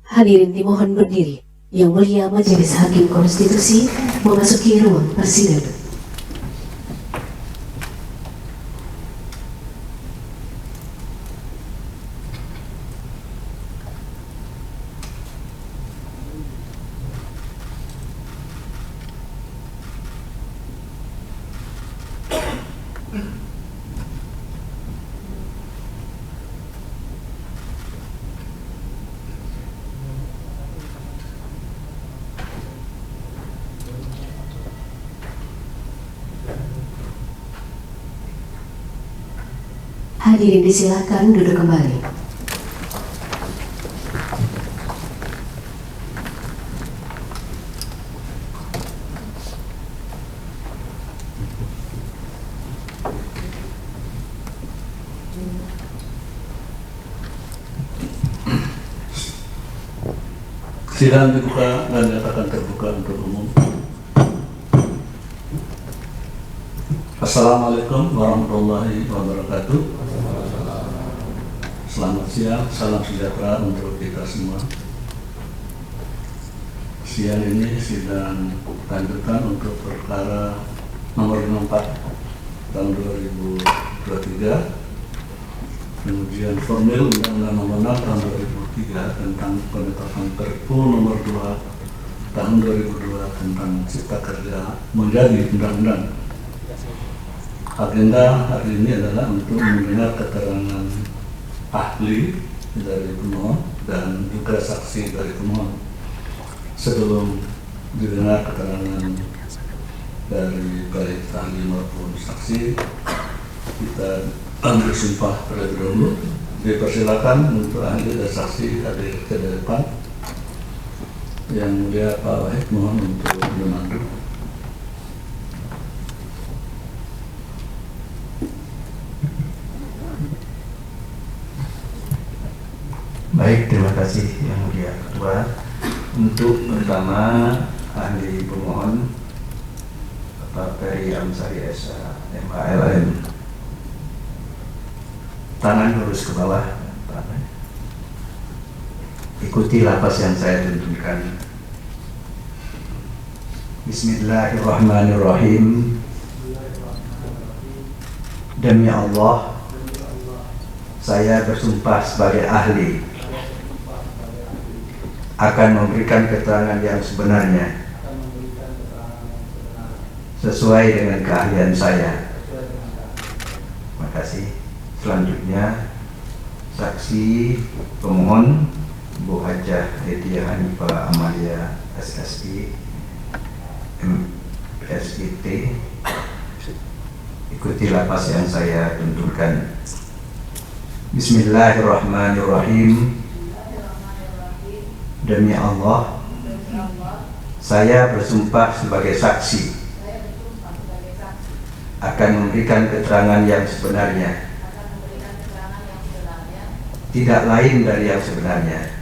Hadirin dimohon berdiri. Yang Mulia Majelis Hakim Konstitusi memasuki ruang persidangan. Hadirin disilakan duduk kembali. Sidang dibuka dan nyatakan terbuka untuk umum. Assalamualaikum warahmatullahi wabarakatuh. Selamat siang, salam sejahtera untuk kita semua. Siang ini sidang lanjutan untuk perkara nomor 54 tahun 2023, pengujian formil Undang-Undang Nomor 6 tahun 2003 tentang penetapan Perpu Nomor 2 tahun 2002 tentang Cipta Kerja menjadi undang-undang. Agenda hari ini adalah untuk mendengar keterangan ahli dari pemohon dan juga saksi dari pemohon. Sebelum didengar keterangan dari baik ahli maupun saksi, kita ambil sumpah terlebih dahulu. Dipersilakan untuk ahli dan saksi hadir ke depan. Yang Mulia Pak Wahid mohon untuk memandu. Baik, terima kasih Yang Mulia Ketua. Untuk pertama ahli pemohon Bapak Ferry Amsari SH MALM, tangan lurus ke bawah. Ikuti lapas yang saya tunjukkan. Bismillahirrahmanirrahim. Demi Allah, saya bersumpah sebagai ahli akan memberikan keterangan yang sebenarnya sesuai dengan keahlian saya. Terima kasih. Selanjutnya saksi pemohon Bu Hajah Hediah Hanifah Amalia SSI MSIT, ikuti lapas yang saya tunjukkan. Bismillahirrahmanirrahim. Demi Allah, saya bersumpah sebagai saksi akan memberikan keterangan yang sebenarnya, tidak lain dari yang sebenarnya.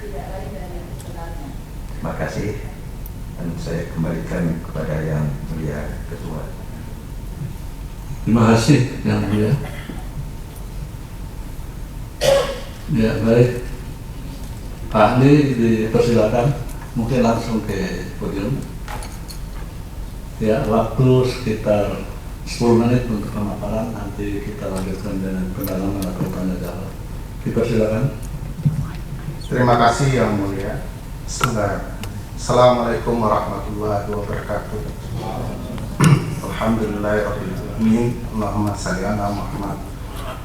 Terima kasih, dan saya kembalikan kepada Yang Mulia Ketua. Terima kasih Yang Mulia. Ya, baik. Pak ahli dipersilakan, mungkin langsung ke podium. Ya, waktu sekitar 10 menit untuk pemaparan, nanti kita lanjutkan dengan pendalaman atau tanya jawab. Dipersilakan. Terima kasih Yang Mulia. Assalamualaikum warahmatullahi wabarakatuh. Alhamdulillahirabbil alamin. Allahumma shalli ala Muhammad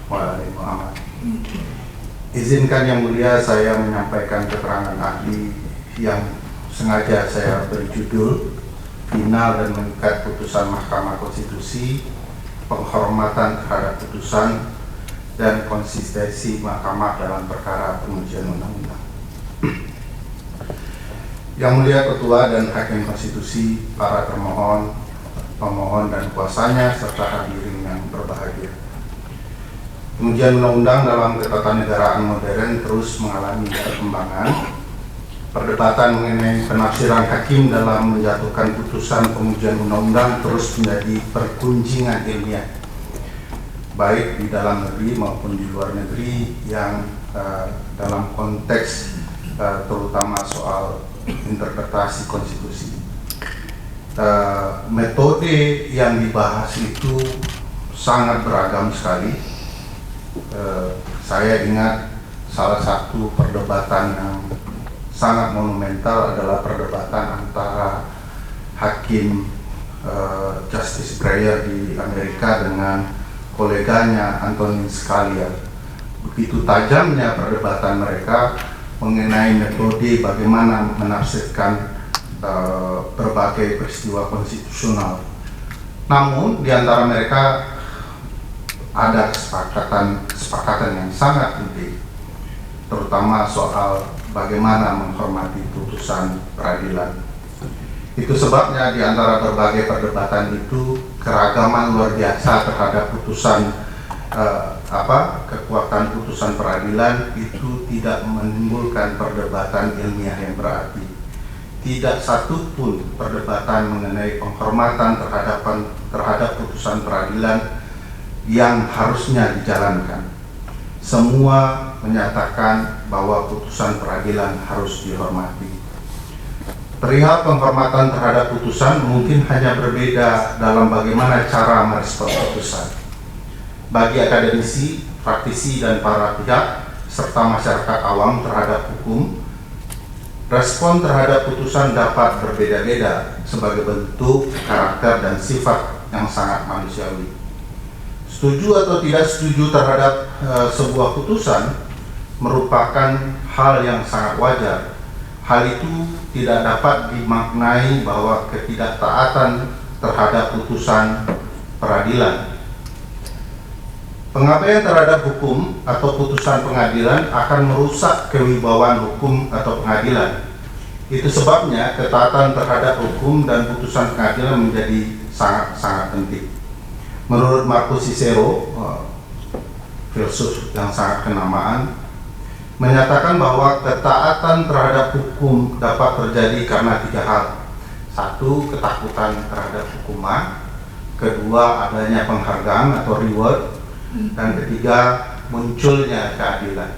wa ala ali Muhammad. Izinkan Yang Mulia saya menyampaikan keterangan ahli yang sengaja saya beri judul Final dan Mengikat Putusan Mahkamah Konstitusi, Penghormatan Terhadap Putusan dan Konsistensi Mahkamah dalam Perkara Pengujian Undang-Undang. Yang Mulia Ketua dan Hakim Konstitusi, para termohon, pemohon dan kuasanya, serta hadirin yang berbahagia. Pengujian undang-undang dalam ketatanegaraan modern terus mengalami perkembangan. Perdebatan mengenai penafsiran hakim dalam menjatuhkan putusan pengujian undang-undang terus menjadi pergunjingan ilmiah, baik di dalam negeri maupun di luar negeri, yang dalam konteks terutama soal interpretasi konstitusi. Metode yang dibahas itu sangat beragam sekali. Saya ingat salah satu perdebatan yang sangat monumental adalah perdebatan antara hakim Justice Breyer di Amerika dengan koleganya Antonin Scalia. Begitu tajamnya perdebatan mereka mengenai metode bagaimana menafsirkan berbagai peristiwa konstitusional. Namun di antara mereka ada kesepakatan yang sangat penting, terutama soal bagaimana menghormati putusan peradilan. Itu sebabnya di antara berbagai perdebatan itu keragaman luar biasa terhadap putusan kekuatan putusan peradilan itu tidak menimbulkan perdebatan ilmiah yang berarti. Tidak satu pun perdebatan mengenai penghormatan terhadap putusan peradilan yang harusnya dijalankan. Semua menyatakan bahwa putusan peradilan harus dihormati. Perihal penghormatan terhadap putusan mungkin hanya berbeda dalam bagaimana cara merespon putusan. Bagi akademisi, praktisi, dan para pihak, serta masyarakat awam terhadap hukum, respon terhadap putusan dapat berbeda-beda sebagai bentuk karakter dan sifat yang sangat manusiawi. Setuju atau tidak setuju terhadap sebuah putusan merupakan hal yang sangat wajar. Hal itu tidak dapat dimaknai bahwa ketidaktaatan terhadap putusan peradilan. Pengabaian terhadap hukum atau putusan pengadilan akan merusak kewibawaan hukum atau pengadilan. Itu sebabnya ketaatan terhadap hukum dan putusan pengadilan menjadi sangat-sangat penting. Menurut Marcus Cicero, filsuf yang sangat kenamaan, menyatakan bahwa ketaatan terhadap hukum dapat terjadi karena 3 hal. 1, ketakutan terhadap hukuman. 2, adanya penghargaan atau reward. Dan 3, munculnya keadilan.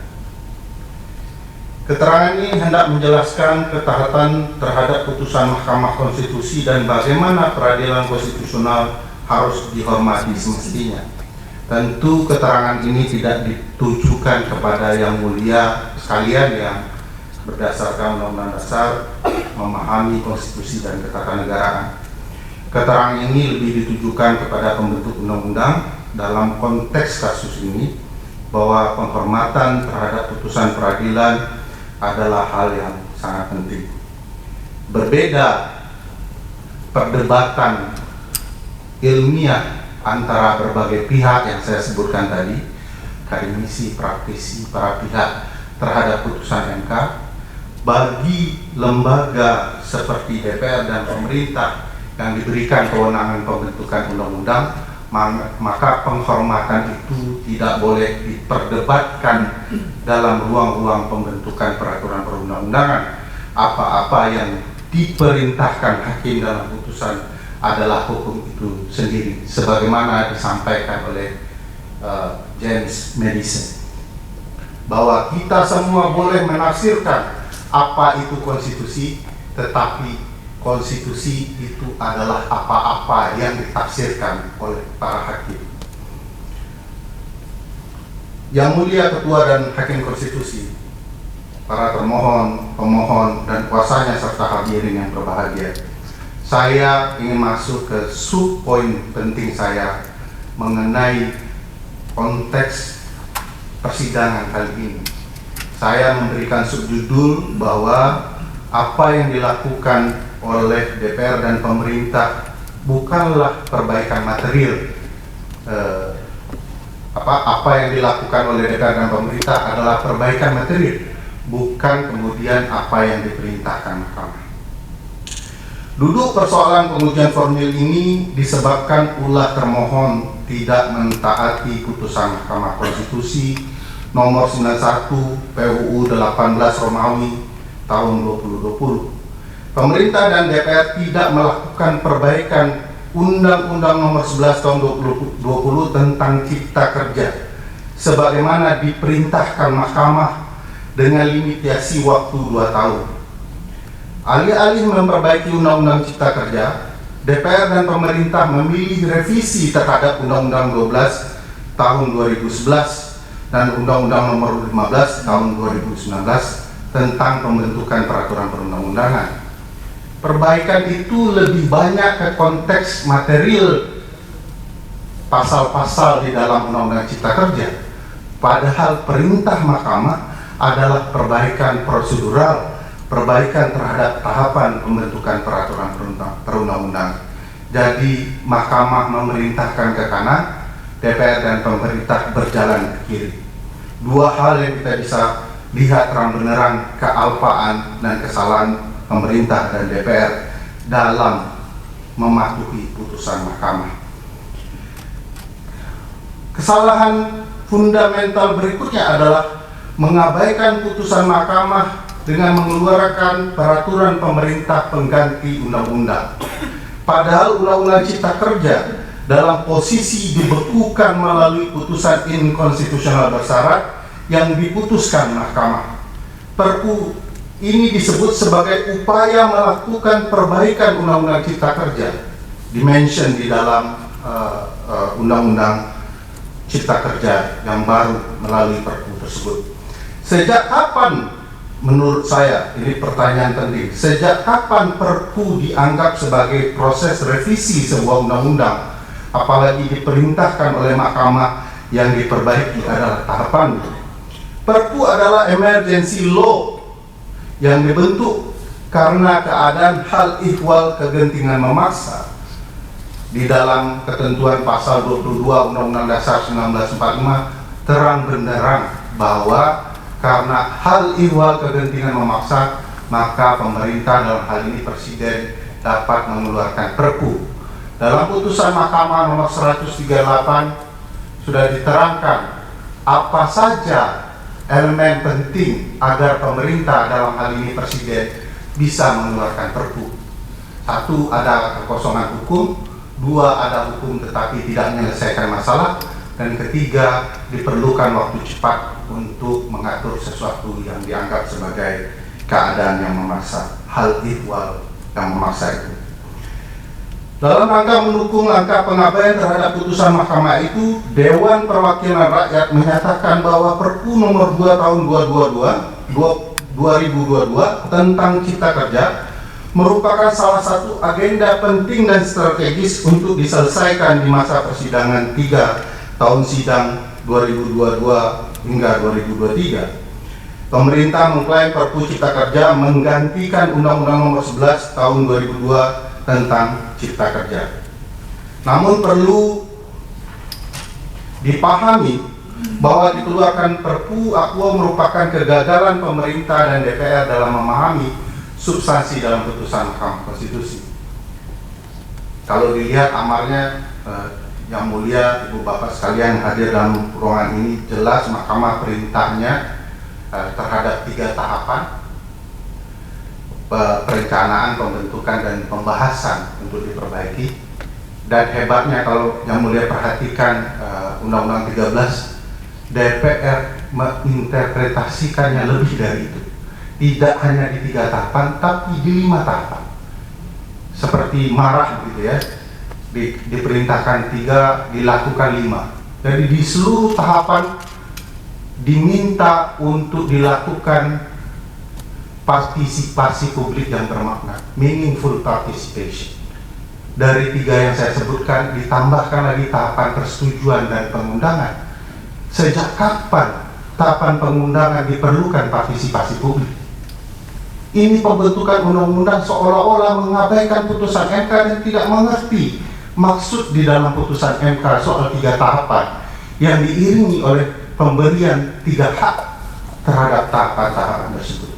Keterangan ini hendak menjelaskan ketaatan terhadap putusan Mahkamah Konstitusi dan bagaimana peradilan konstitusional harus dihormati semestinya. Tentu keterangan ini tidak ditujukan kepada yang mulia sekalian yang berdasarkan Undang-Undang Dasar memahami konstitusi dan ketatanegaraan. Keterangan ini lebih ditujukan kepada pembentuk undang-undang dalam konteks kasus ini, bahwa penghormatan terhadap putusan peradilan adalah hal yang sangat penting. Berbeda perdebatan ilmiah antara berbagai pihak yang saya sebutkan tadi, akademisi, praktisi, para pihak terhadap putusan MK, bagi lembaga seperti DPR dan pemerintah yang diberikan kewenangan pembentukan undang-undang, maka penghormatan itu tidak boleh diperdebatkan dalam ruang-ruang pembentukan peraturan perundang-undangan. Apa-apa yang diperintahkan hakim dalam putusan adalah hukum itu sendiri, sebagaimana disampaikan oleh James Madison, bahwa kita semua boleh menafsirkan apa itu konstitusi, tetapi konstitusi itu adalah apa-apa yang ditafsirkan oleh para hakim. Yang mulia Ketua dan Hakim Konstitusi, para termohon, pemohon, dan kuasanya serta hadirin yang berbahagia, saya ingin masuk ke sub-poin penting saya mengenai konteks persidangan kali ini. Saya memberikan subjudul bahwa apa yang dilakukan oleh DPR dan pemerintah bukanlah perbaikan material. Apa yang dilakukan oleh DPR dan pemerintah adalah perbaikan material, bukan kemudian apa yang diperintahkan mahkamah. Duduk persoalan pengujian formil ini disebabkan ulah termohon tidak mentaati putusan Mahkamah Konstitusi nomor 91 PUU 18 Romawi tahun 2020. Pemerintah dan DPR tidak melakukan perbaikan Undang-Undang nomor 11 tahun 2020 tentang Cipta Kerja sebagaimana diperintahkan Mahkamah dengan limitasi waktu 2 tahun. Alih-alih memperbaiki Undang-Undang Cipta Kerja, DPR dan pemerintah memilih revisi terhadap Undang-Undang 12 tahun 2011 dan Undang-Undang Nomor 15 tahun 2019 tentang pembentukan peraturan perundang-undangan. Perbaikan itu lebih banyak ke konteks material pasal-pasal di dalam Undang-Undang Cipta Kerja, padahal perintah mahkamah adalah perbaikan prosedural, perbaikan terhadap tahapan pembentukan peraturan perundang-undangan. Jadi mahkamah memerintahkan ke kanan, DPR dan pemerintah berjalan ke kiri. Dua hal yang kita bisa lihat terang benderang kealpaan dan kesalahan pemerintah dan DPR dalam mematuhi putusan mahkamah. Kesalahan fundamental berikutnya adalah mengabaikan putusan mahkamah dengan mengeluarkan peraturan pemerintah pengganti undang-undang. Padahal Undang-Undang Cipta Kerja dalam posisi dibekukan melalui putusan inkonstitusional bersyarat yang diputuskan mahkamah. Perpu ini disebut sebagai upaya melakukan perbaikan Undang-Undang Cipta Kerja, dimention di dalam Undang-Undang Cipta Kerja yang baru melalui Perpu tersebut. Sejak kapan, menurut saya ini pertanyaan penting, sejak kapan Perpu dianggap sebagai proses revisi sebuah undang-undang, apalagi diperintahkan oleh mahkamah yang diperbaiki adalah tahapan? Perpu adalah emergency law yang dibentuk karena keadaan hal ihwal kegentingan memaksa. Di dalam ketentuan pasal 22 Undang-Undang Dasar 1945 terang benderang bahwa karena hal ihwal kegentingan memaksa, maka pemerintah dalam hal ini Presiden dapat mengeluarkan Perpu. Dalam putusan Mahkamah nomor 138 sudah diterangkan apa saja elemen penting agar pemerintah dalam hal ini Presiden bisa mengeluarkan Perpu. 1, ada kekosongan hukum. 2, ada hukum tetapi tidak menyelesaikan masalah. Dan ketiga, diperlukan waktu cepat untuk mengatur sesuatu yang dianggap sebagai keadaan yang memaksa, hal ihwal yang memaksa itu. Dalam rangka mendukung langkah pengabaian terhadap putusan mahkamah itu, Dewan Perwakilan Rakyat menyatakan bahwa Perpu nomor 2 tahun 2022 tentang Cipta Kerja merupakan salah satu agenda penting dan strategis untuk diselesaikan di masa persidangan 3 tahun sidang 2022 hingga 2023. Pemerintah mengklaim Perpu Cipta Kerja menggantikan Undang-Undang Nomor 11 tahun 2002 tentang Cipta Kerja. Namun perlu dipahami bahwa dikeluarkan Perpu Akwo merupakan kegagalan pemerintah dan DPR dalam memahami substansi dalam putusan Mahkamah Konstitusi. Kalau dilihat amarnya, Yang Mulia Ibu Bapak sekalian hadir dalam ruangan ini, jelas Mahkamah perintahnya terhadap 3 tahapan perencanaan, pembentukan, dan pembahasan untuk diperbaiki. Dan hebatnya kalau Yang Mulia perhatikan Undang-Undang 13, DPR menginterpretasikannya lebih dari itu. Tidak hanya di 3 tahapan, tapi di 5 tahapan. Seperti marah gitu ya, diperintahkan 3, dilakukan 5. Jadi di seluruh tahapan diminta untuk dilakukan partisipasi publik yang bermakna, meaningful participation. Dari 3 yang saya sebutkan, ditambahkan lagi tahapan persetujuan dan pengundangan. Sejak kapan tahapan pengundangan diperlukan partisipasi publik? Ini pembentukan undang-undang seolah-olah mengabaikan putusan MK dan tidak mengerti maksud di dalam putusan MK soal 3 tahapan yang diiringi oleh pemberian 3 hak terhadap tahapan-tahapan tersebut.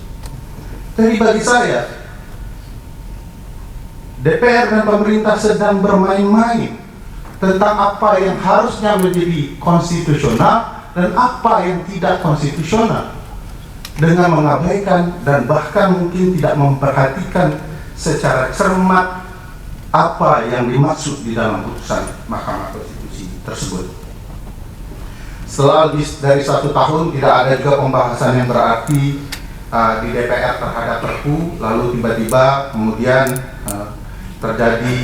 Jadi bagi saya, DPR dan pemerintah sedang bermain-main tentang apa yang harusnya menjadi konstitusional dan apa yang tidak konstitusional, dengan mengabaikan dan bahkan mungkin tidak memperhatikan secara cermat apa yang dimaksud di dalam putusan Mahkamah Konstitusi tersebut. Setelah dari 1 tahun tidak ada juga pembahasan yang berarti di DPR terhadap Perpu, lalu tiba-tiba kemudian terjadi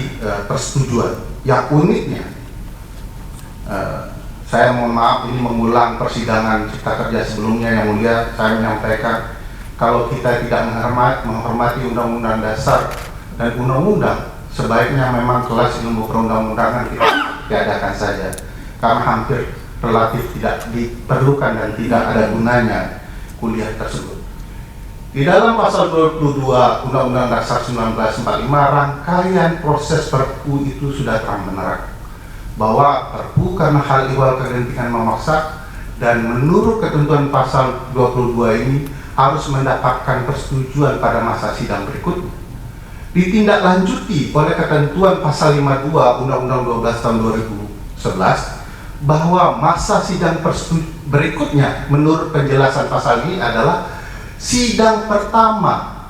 persetujuan. Yang uniknya, saya mohon maaf ini mengulang persidangan Cipta Kerja sebelumnya yang mulia, saya menyampaikan kalau kita tidak menghormati Undang-Undang Dasar dan Undang-Undang, sebaiknya memang kelas ilmu perundang-undangan kita diadakan saja, karena hampir relatif tidak diperlukan dan tidak ada gunanya kuliah tersebut. Di dalam pasal 22 Undang-Undang Dasar 1945, rangkaian proses Perpu itu sudah terang benerang bahwa Perpu karena hal ihwal kegentingan memaksa dan menurut ketentuan pasal 22 ini harus mendapatkan persetujuan pada masa sidang berikutnya. Ditindaklanjuti oleh ketentuan pasal 52 Undang-Undang 12 tahun 2011 bahwa masa sidang berikutnya menurut penjelasan pasal ini adalah sidang pertama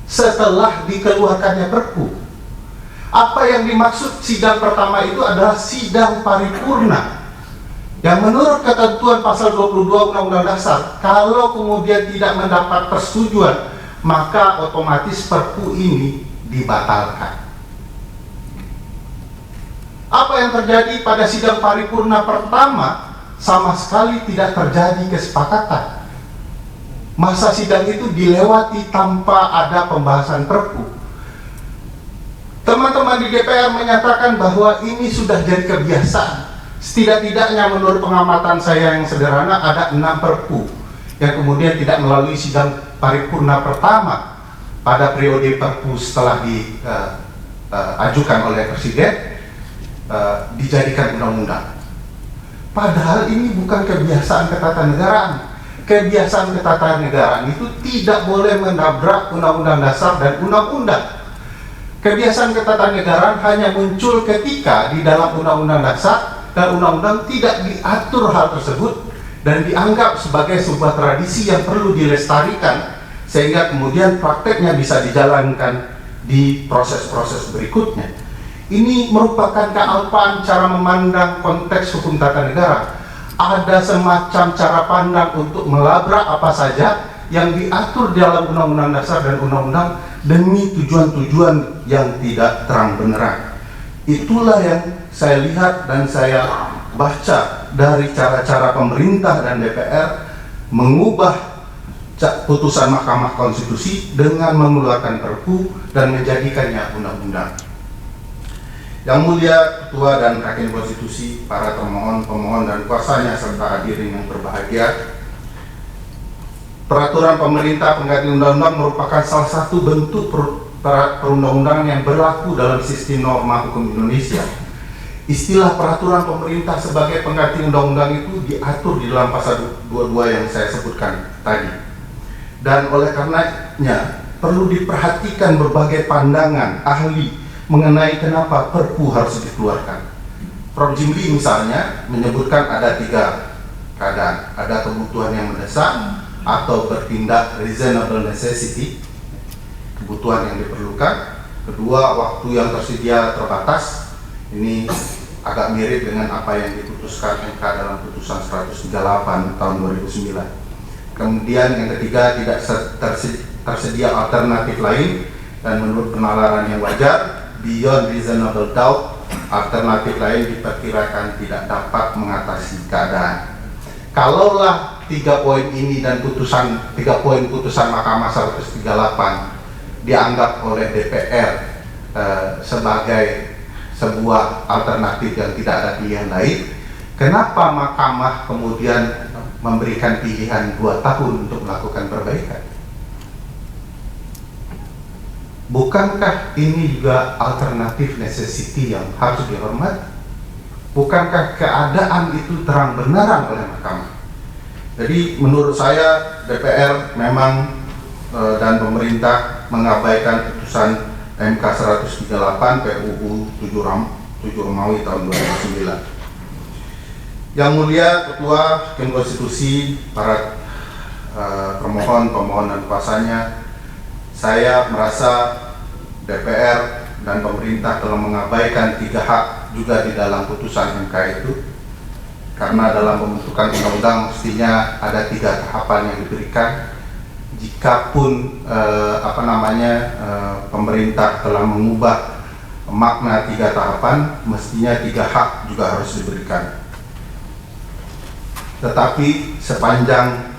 setelah dikeluarkannya Perpu. Apa yang dimaksud sidang pertama itu adalah sidang paripurna, yang menurut ketentuan pasal 22 Undang-Undang Dasar, kalau kemudian tidak mendapat persetujuan, maka otomatis Perpu ini dibatalkan. Apa yang terjadi pada sidang paripurna pertama? Sama sekali tidak terjadi kesepakatan. Masa sidang itu dilewati tanpa ada pembahasan Perpu. Teman-teman di DPR menyatakan bahwa ini sudah jadi kebiasaan. Setidak-tidaknya menurut pengamatan saya yang sederhana ada 6 Perpu yang kemudian tidak melalui sidang paripurna pertama pada periode Perpu setelah diajukan oleh Presiden, dijadikan undang-undang. Padahal ini bukan kebiasaan ketatanegaraan. Kebiasaan ketatanegaraan itu tidak boleh menabrak Undang-Undang Dasar dan Undang-Undang. Kebiasaan ketatanegaraan hanya muncul ketika di dalam Undang-Undang Dasar dan Undang-Undang tidak diatur hal tersebut dan dianggap sebagai sebuah tradisi yang perlu dilestarikan sehingga kemudian prakteknya bisa dijalankan di proses-proses berikutnya. Ini merupakan kealpaan cara memandang konteks hukum tata negara. Ada semacam cara pandang untuk melabrak apa saja yang diatur dalam Undang-Undang Dasar dan Undang-Undang demi tujuan-tujuan yang tidak terang benerang. Itulah yang saya lihat dan saya baca dari cara-cara pemerintah dan DPR mengubah putusan Mahkamah Konstitusi dengan mengeluarkan Perpu dan menjadikannya undang-undang. Yang mulia Ketua dan Hakim Konstitusi, para termohon, pemohon dan kuasanya serta hadirin yang berbahagia, peraturan pemerintah pengganti undang-undang merupakan salah satu bentuk perundang-undangan yang berlaku dalam sistem norma hukum Indonesia. Istilah peraturan pemerintah sebagai pengganti undang-undang itu diatur di dalam pasal 22 yang saya sebutkan tadi. Dan oleh karenanya perlu diperhatikan berbagai pandangan ahli mengenai kenapa Perpu harus dikeluarkan. Prof. Jimli misalnya menyebutkan ada 3 keadaan. Ada kebutuhan yang mendesak atau bertindak reasonable necessity, kebutuhan yang diperlukan. Kedua, waktu yang tersedia terbatas. Ini agak mirip dengan apa yang diputuskan MK dalam putusan 138 tahun 2009. Kemudian yang ketiga, tidak tersedia alternatif lain, dan menurut penalaran yang wajar beyond reasonable doubt, alternatif lain diperkirakan tidak dapat mengatasi keadaan. Kalaulah 3 poin ini dan 3 poin putusan Mahkamah 138 dianggap oleh DPR sebagai sebuah alternatif yang tidak ada pilihan lain, kenapa Mahkamah kemudian memberikan pilihan 2 tahun untuk melakukan perbaikan? Bukankah ini juga alternatif necessity yang harus dihormati? Bukankah keadaan itu terang benerang oleh Mahkamah? Jadi menurut saya DPR memang dan pemerintah mengabaikan putusan MK 138 PUU 7 Romawi tahun 2009. Yang mulia Ketua Hakim Konstitusi, para pemohon dan kuasanya, saya merasa DPR dan pemerintah telah mengabaikan 3 hak juga di dalam putusan MK itu. karena dalam pembentukan undang-undang mestinya ada 3 tahapan yang diberikan. Jikapun pemerintah telah mengubah makna 3 tahapan, mestinya 3 hak juga harus diberikan. Tetapi sepanjang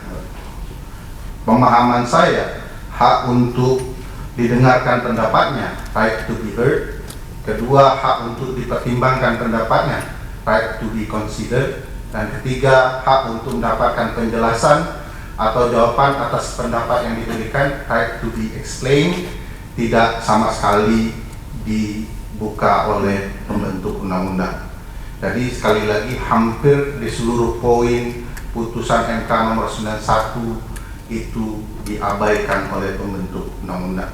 pemahaman saya, hak untuk didengarkan pendapatnya, right to be heard. Kedua, hak untuk dipertimbangkan pendapatnya, right to be considered. Dan ketiga, hak untuk mendapatkan penjelasan atau jawaban atas pendapat yang diberikan, right to be explained, tidak sama sekali dibuka oleh pembentuk undang-undang. Jadi sekali lagi, hampir di seluruh poin putusan MK nomor 91 itu diabaikan oleh pembentuk undang-undang.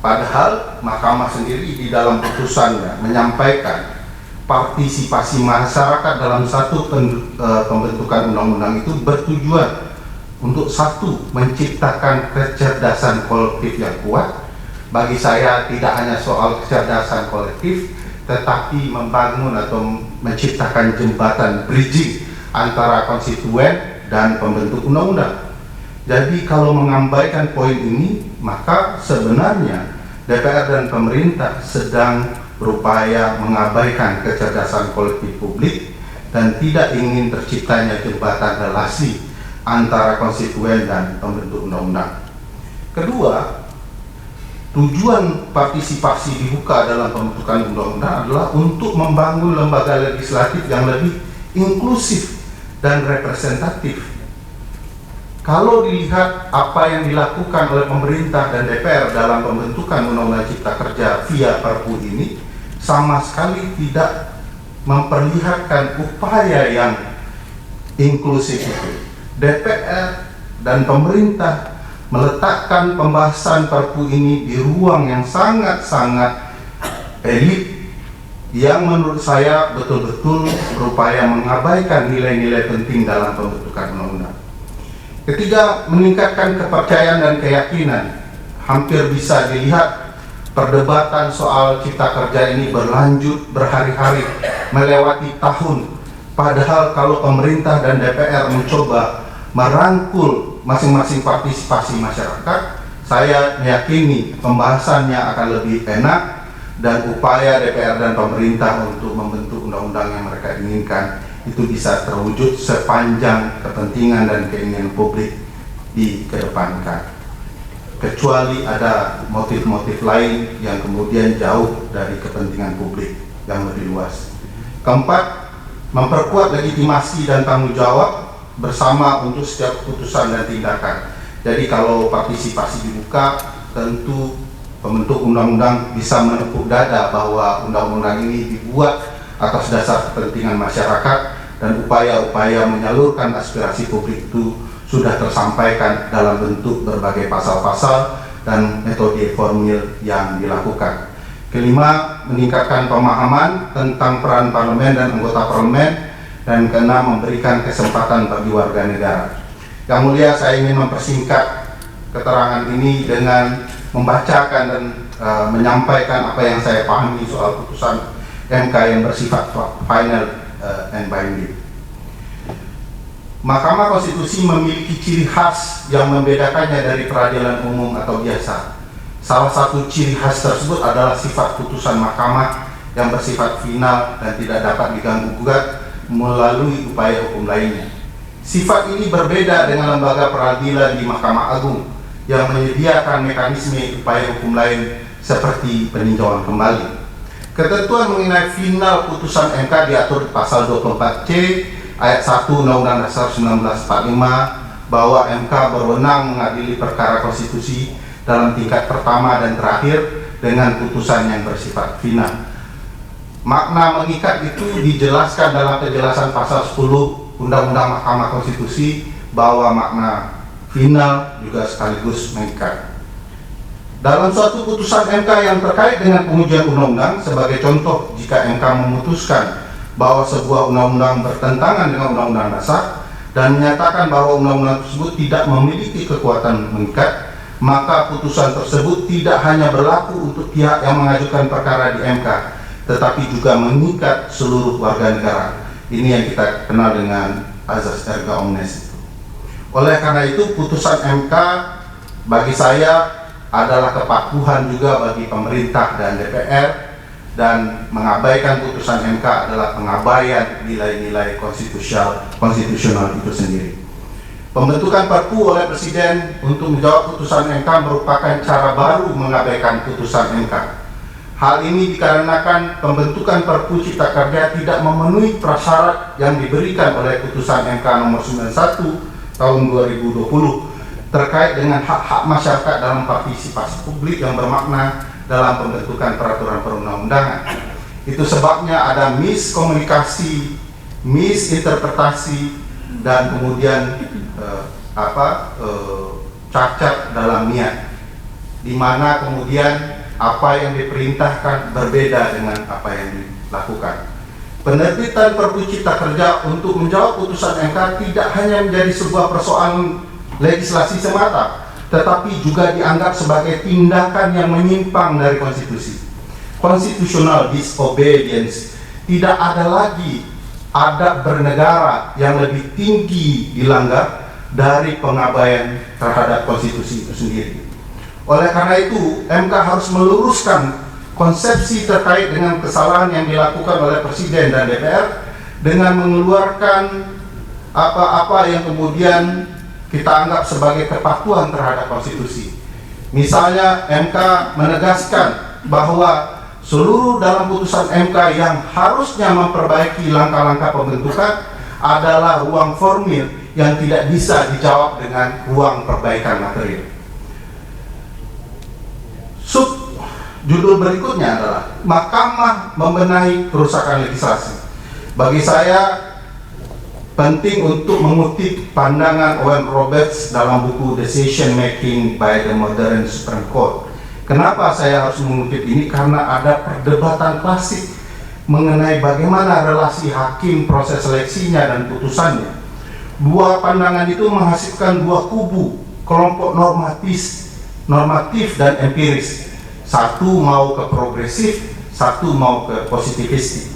Padahal Mahkamah sendiri di dalam putusannya menyampaikan partisipasi masyarakat dalam satu pembentukan undang-undang itu bertujuan untuk satu, menciptakan kecerdasan kolektif yang kuat. Bagi saya tidak hanya soal kecerdasan kolektif, tetapi membangun atau menciptakan jembatan bridging antara konstituen dan pembentuk undang-undang. Jadi kalau mengabaikan poin ini, maka sebenarnya DPR dan pemerintah sedang berupaya mengabaikan kecerdasan kolektif publik dan tidak ingin terciptanya jembatan relasi antara konstituen dan pembentuk undang-undang. Kedua, tujuan partisipasi dibuka dalam pembentukan undang-undang adalah untuk membangun lembaga legislatif yang lebih inklusif dan representatif. Kalau dilihat apa yang dilakukan oleh pemerintah dan DPR dalam pembentukan Undang-Undang Cipta Kerja via Perpu ini, sama sekali tidak memperlihatkan upaya yang inklusif itu. DPR dan pemerintah meletakkan pembahasan Perpu ini di ruang yang sangat-sangat elit, yang menurut saya betul-betul berupaya mengabaikan nilai-nilai penting dalam pembentukan undang-undang. Ketiga, meningkatkan kepercayaan dan keyakinan. Hampir bisa dilihat perdebatan soal cipta kerja ini berlanjut berhari-hari, melewati tahun. Padahal kalau pemerintah dan DPR mencoba merangkul masing-masing partisipasi masyarakat, saya meyakini pembahasannya akan lebih enak dan upaya DPR dan pemerintah untuk membentuk undang-undang yang mereka inginkan itu bisa terwujud sepanjang kepentingan dan keinginan publik dikedepankan, kecuali ada motif-motif lain yang kemudian jauh dari kepentingan publik yang lebih luas. Keempat, memperkuat legitimasi dan tanggung jawab bersama untuk setiap keputusan dan tindakan. Jadi kalau partisipasi dibuka, tentu pembentuk undang-undang bisa menepuk dada bahwa undang-undang ini dibuat atas dasar kepentingan masyarakat dan upaya-upaya menyalurkan aspirasi publik itu sudah tersampaikan dalam bentuk berbagai pasal-pasal dan metode formil yang dilakukan. Kelima, meningkatkan pemahaman tentang peran parlemen dan anggota parlemen. Dan keenam, memberikan kesempatan bagi warga negara. Yang mulia, saya ingin mempersingkat keterangan ini dengan membacakan dan menyampaikan apa yang saya pahami soal putusan MK yang bersifat final and binding. Mahkamah Konstitusi memiliki ciri khas yang membedakannya dari peradilan umum atau biasa. Salah satu ciri khas tersebut adalah sifat putusan mahkamah yang bersifat final dan tidak dapat diganggu-gugat melalui upaya hukum lainnya. Sifat ini berbeda dengan lembaga peradilan di Mahkamah Agung yang menyediakan mekanisme upaya hukum lain seperti peninjauan kembali. Ketentuan mengenai final putusan MK diatur pasal 24C ayat 1 Undang-Undang Dasar 1945 bahwa MK berwenang mengadili perkara konstitusi dalam tingkat pertama dan terakhir dengan putusan yang bersifat final. Makna mengikat itu dijelaskan dalam penjelasan pasal 10 Undang-Undang Mahkamah Konstitusi bahwa makna final juga sekaligus mengikat. Dalam suatu putusan MK yang terkait dengan pengujian undang-undang, sebagai contoh, jika MK memutuskan bahwa sebuah undang-undang bertentangan dengan undang-undang dasar dan menyatakan bahwa undang-undang tersebut tidak memiliki kekuatan mengikat, maka putusan tersebut tidak hanya berlaku untuk pihak yang mengajukan perkara di MK, tetapi juga mengikat seluruh warga negara Ini yang kita kenal dengan azas erga omnes itu. Oleh karena itu putusan MK bagi saya adalah kepatuhan juga bagi pemerintah dan DPR, dan mengabaikan putusan MK adalah pengabaian nilai-nilai konstitusional itu sendiri. Pembentukan Perpu oleh Presiden untuk menjawab putusan MK merupakan cara baru mengabaikan putusan MK. Hal ini dikarenakan pembentukan Perpu Cipta Kerja tidak memenuhi prasyarat yang diberikan oleh putusan MK nomor 91 tahun 2020 terkait dengan hak-hak masyarakat dalam partisipasi publik yang bermakna dalam pembentukan peraturan perundang-undangan. Itu sebabnya ada miskomunikasi, misinterpretasi, dan kemudian cacat dalam niat, di mana kemudian apa yang diperintahkan berbeda dengan apa yang dilakukan. Penerbitan Perpu Cipta Kerja untuk menjawab putusan MK tidak hanya menjadi sebuah persoalan legislasi semata, tetapi juga dianggap sebagai tindakan yang menyimpang dari konstitusi. Constitutional disobedience. Tidak ada lagi adab bernegara yang lebih tinggi dilanggar dari pengabaian terhadap konstitusi itu sendiri. Oleh karena itu, MK harus meluruskan konsepsi terkait dengan kesalahan yang dilakukan oleh Presiden dan DPR dengan mengeluarkan apa-apa yang kemudian kita anggap sebagai kepatuhan terhadap konstitusi. Misalnya, MK menegaskan bahwa seluruh dalam putusan MK yang harusnya memperbaiki langkah-langkah pembentukan adalah ruang formil yang tidak bisa dijawab dengan ruang perbaikan material. Judul berikutnya adalah Mahkamah Membenahi Kerusakan Legislasi. Bagi saya penting untuk mengutip pandangan Owen Roberts dalam buku Decision Making by the Modern Supreme Court. Kenapa saya harus mengutip ini? Karena ada perdebatan klasik mengenai bagaimana relasi hakim, proses seleksinya, dan putusannya. Dua pandangan itu menghasilkan dua kubu, kelompok normatif dan empiris. Satu mau ke progresif, satu mau ke positivistik.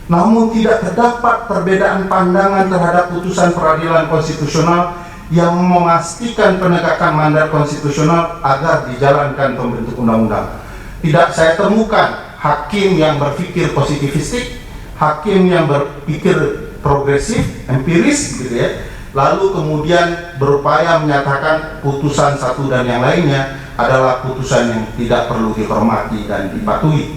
Namun tidak terdapat perbedaan pandangan terhadap putusan peradilan konstitusional yang memastikan penegakan mandat konstitusional agar dijalankan pembentuk undang-undang. Tidak saya temukan hakim yang berpikir positivistik, hakim yang berpikir progresif, empiris gitu ya, lalu kemudian berupaya menyatakan putusan satu dan yang lainnya adalah putusan yang tidak perlu dihormati dan dipatuhi.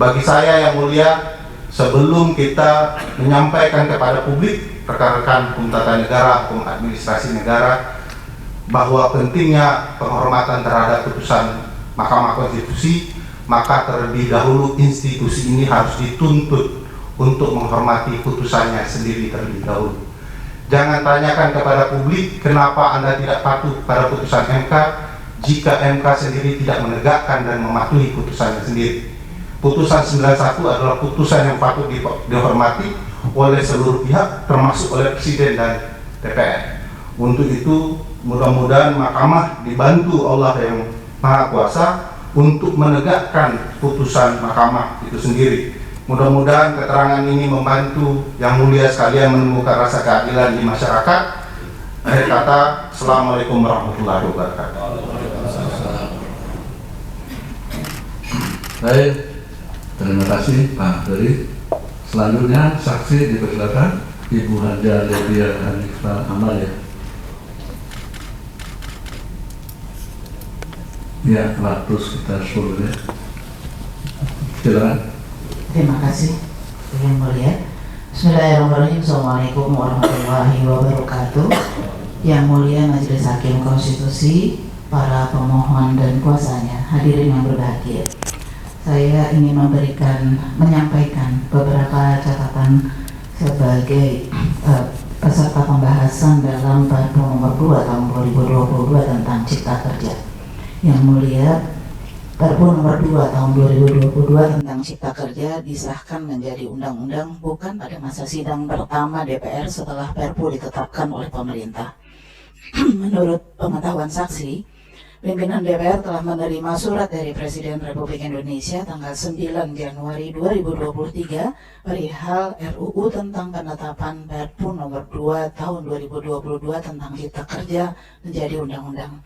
Bagi saya yang mulia, sebelum kita menyampaikan kepada publik rekan-rekan hukum tata negara, hukum administrasi negara, bahwa pentingnya penghormatan terhadap putusan Mahkamah Konstitusi, maka terlebih dahulu institusi ini harus dituntut untuk menghormati putusannya sendiri terlebih dahulu. Jangan tanyakan kepada publik kenapa Anda tidak patuh pada putusan MK jika MK sendiri tidak menegakkan dan mematuhi putusannya sendiri. Putusan 91 adalah putusan yang patut dihormati oleh seluruh pihak, termasuk oleh Presiden dan DPR. Untuk itu, mudah-mudahan Mahkamah dibantu Allah yang Maha Kuasa untuk menegakkan putusan Mahkamah itu sendiri. Mudah-mudahan keterangan ini membantu yang mulia sekalian menemukan rasa keadilan di masyarakat. Akhir kata, Assalamualaikum warahmatullahi wabarakatuh. Baik, terima kasih Pak Ferry. Selanjutnya saksi dipersilakan Ibu Haja Ledia Hanifah Amalia. Ya, waktu sekitar 10 menit. Silakan. Terima kasih Yang Mulia. Bismillahirrahmanirrahim. Assalamualaikum warahmatullahi wabarakatuh. Yang Mulia Majelis Hakim Konstitusi, para pemohon dan kuasanya, hadirin yang berbahagia. Saya ingin menyampaikan beberapa catatan sebagai peserta pembahasan dalam Perpu nomor 2 tahun 2022 tentang Cipta Kerja. Yang Mulia, Perpu nomor 2 tahun 2022 tentang Cipta Kerja disahkan menjadi undang-undang bukan pada masa sidang pertama DPR setelah Perpu ditetapkan oleh pemerintah. Menurut pengetahuan saksi, Pimpinan DPR telah menerima surat dari Presiden Republik Indonesia tanggal 9 Januari 2023 perihal RUU tentang penetapan Perpu nomor 2 tahun 2022 tentang Cipta Kerja menjadi undang-undang.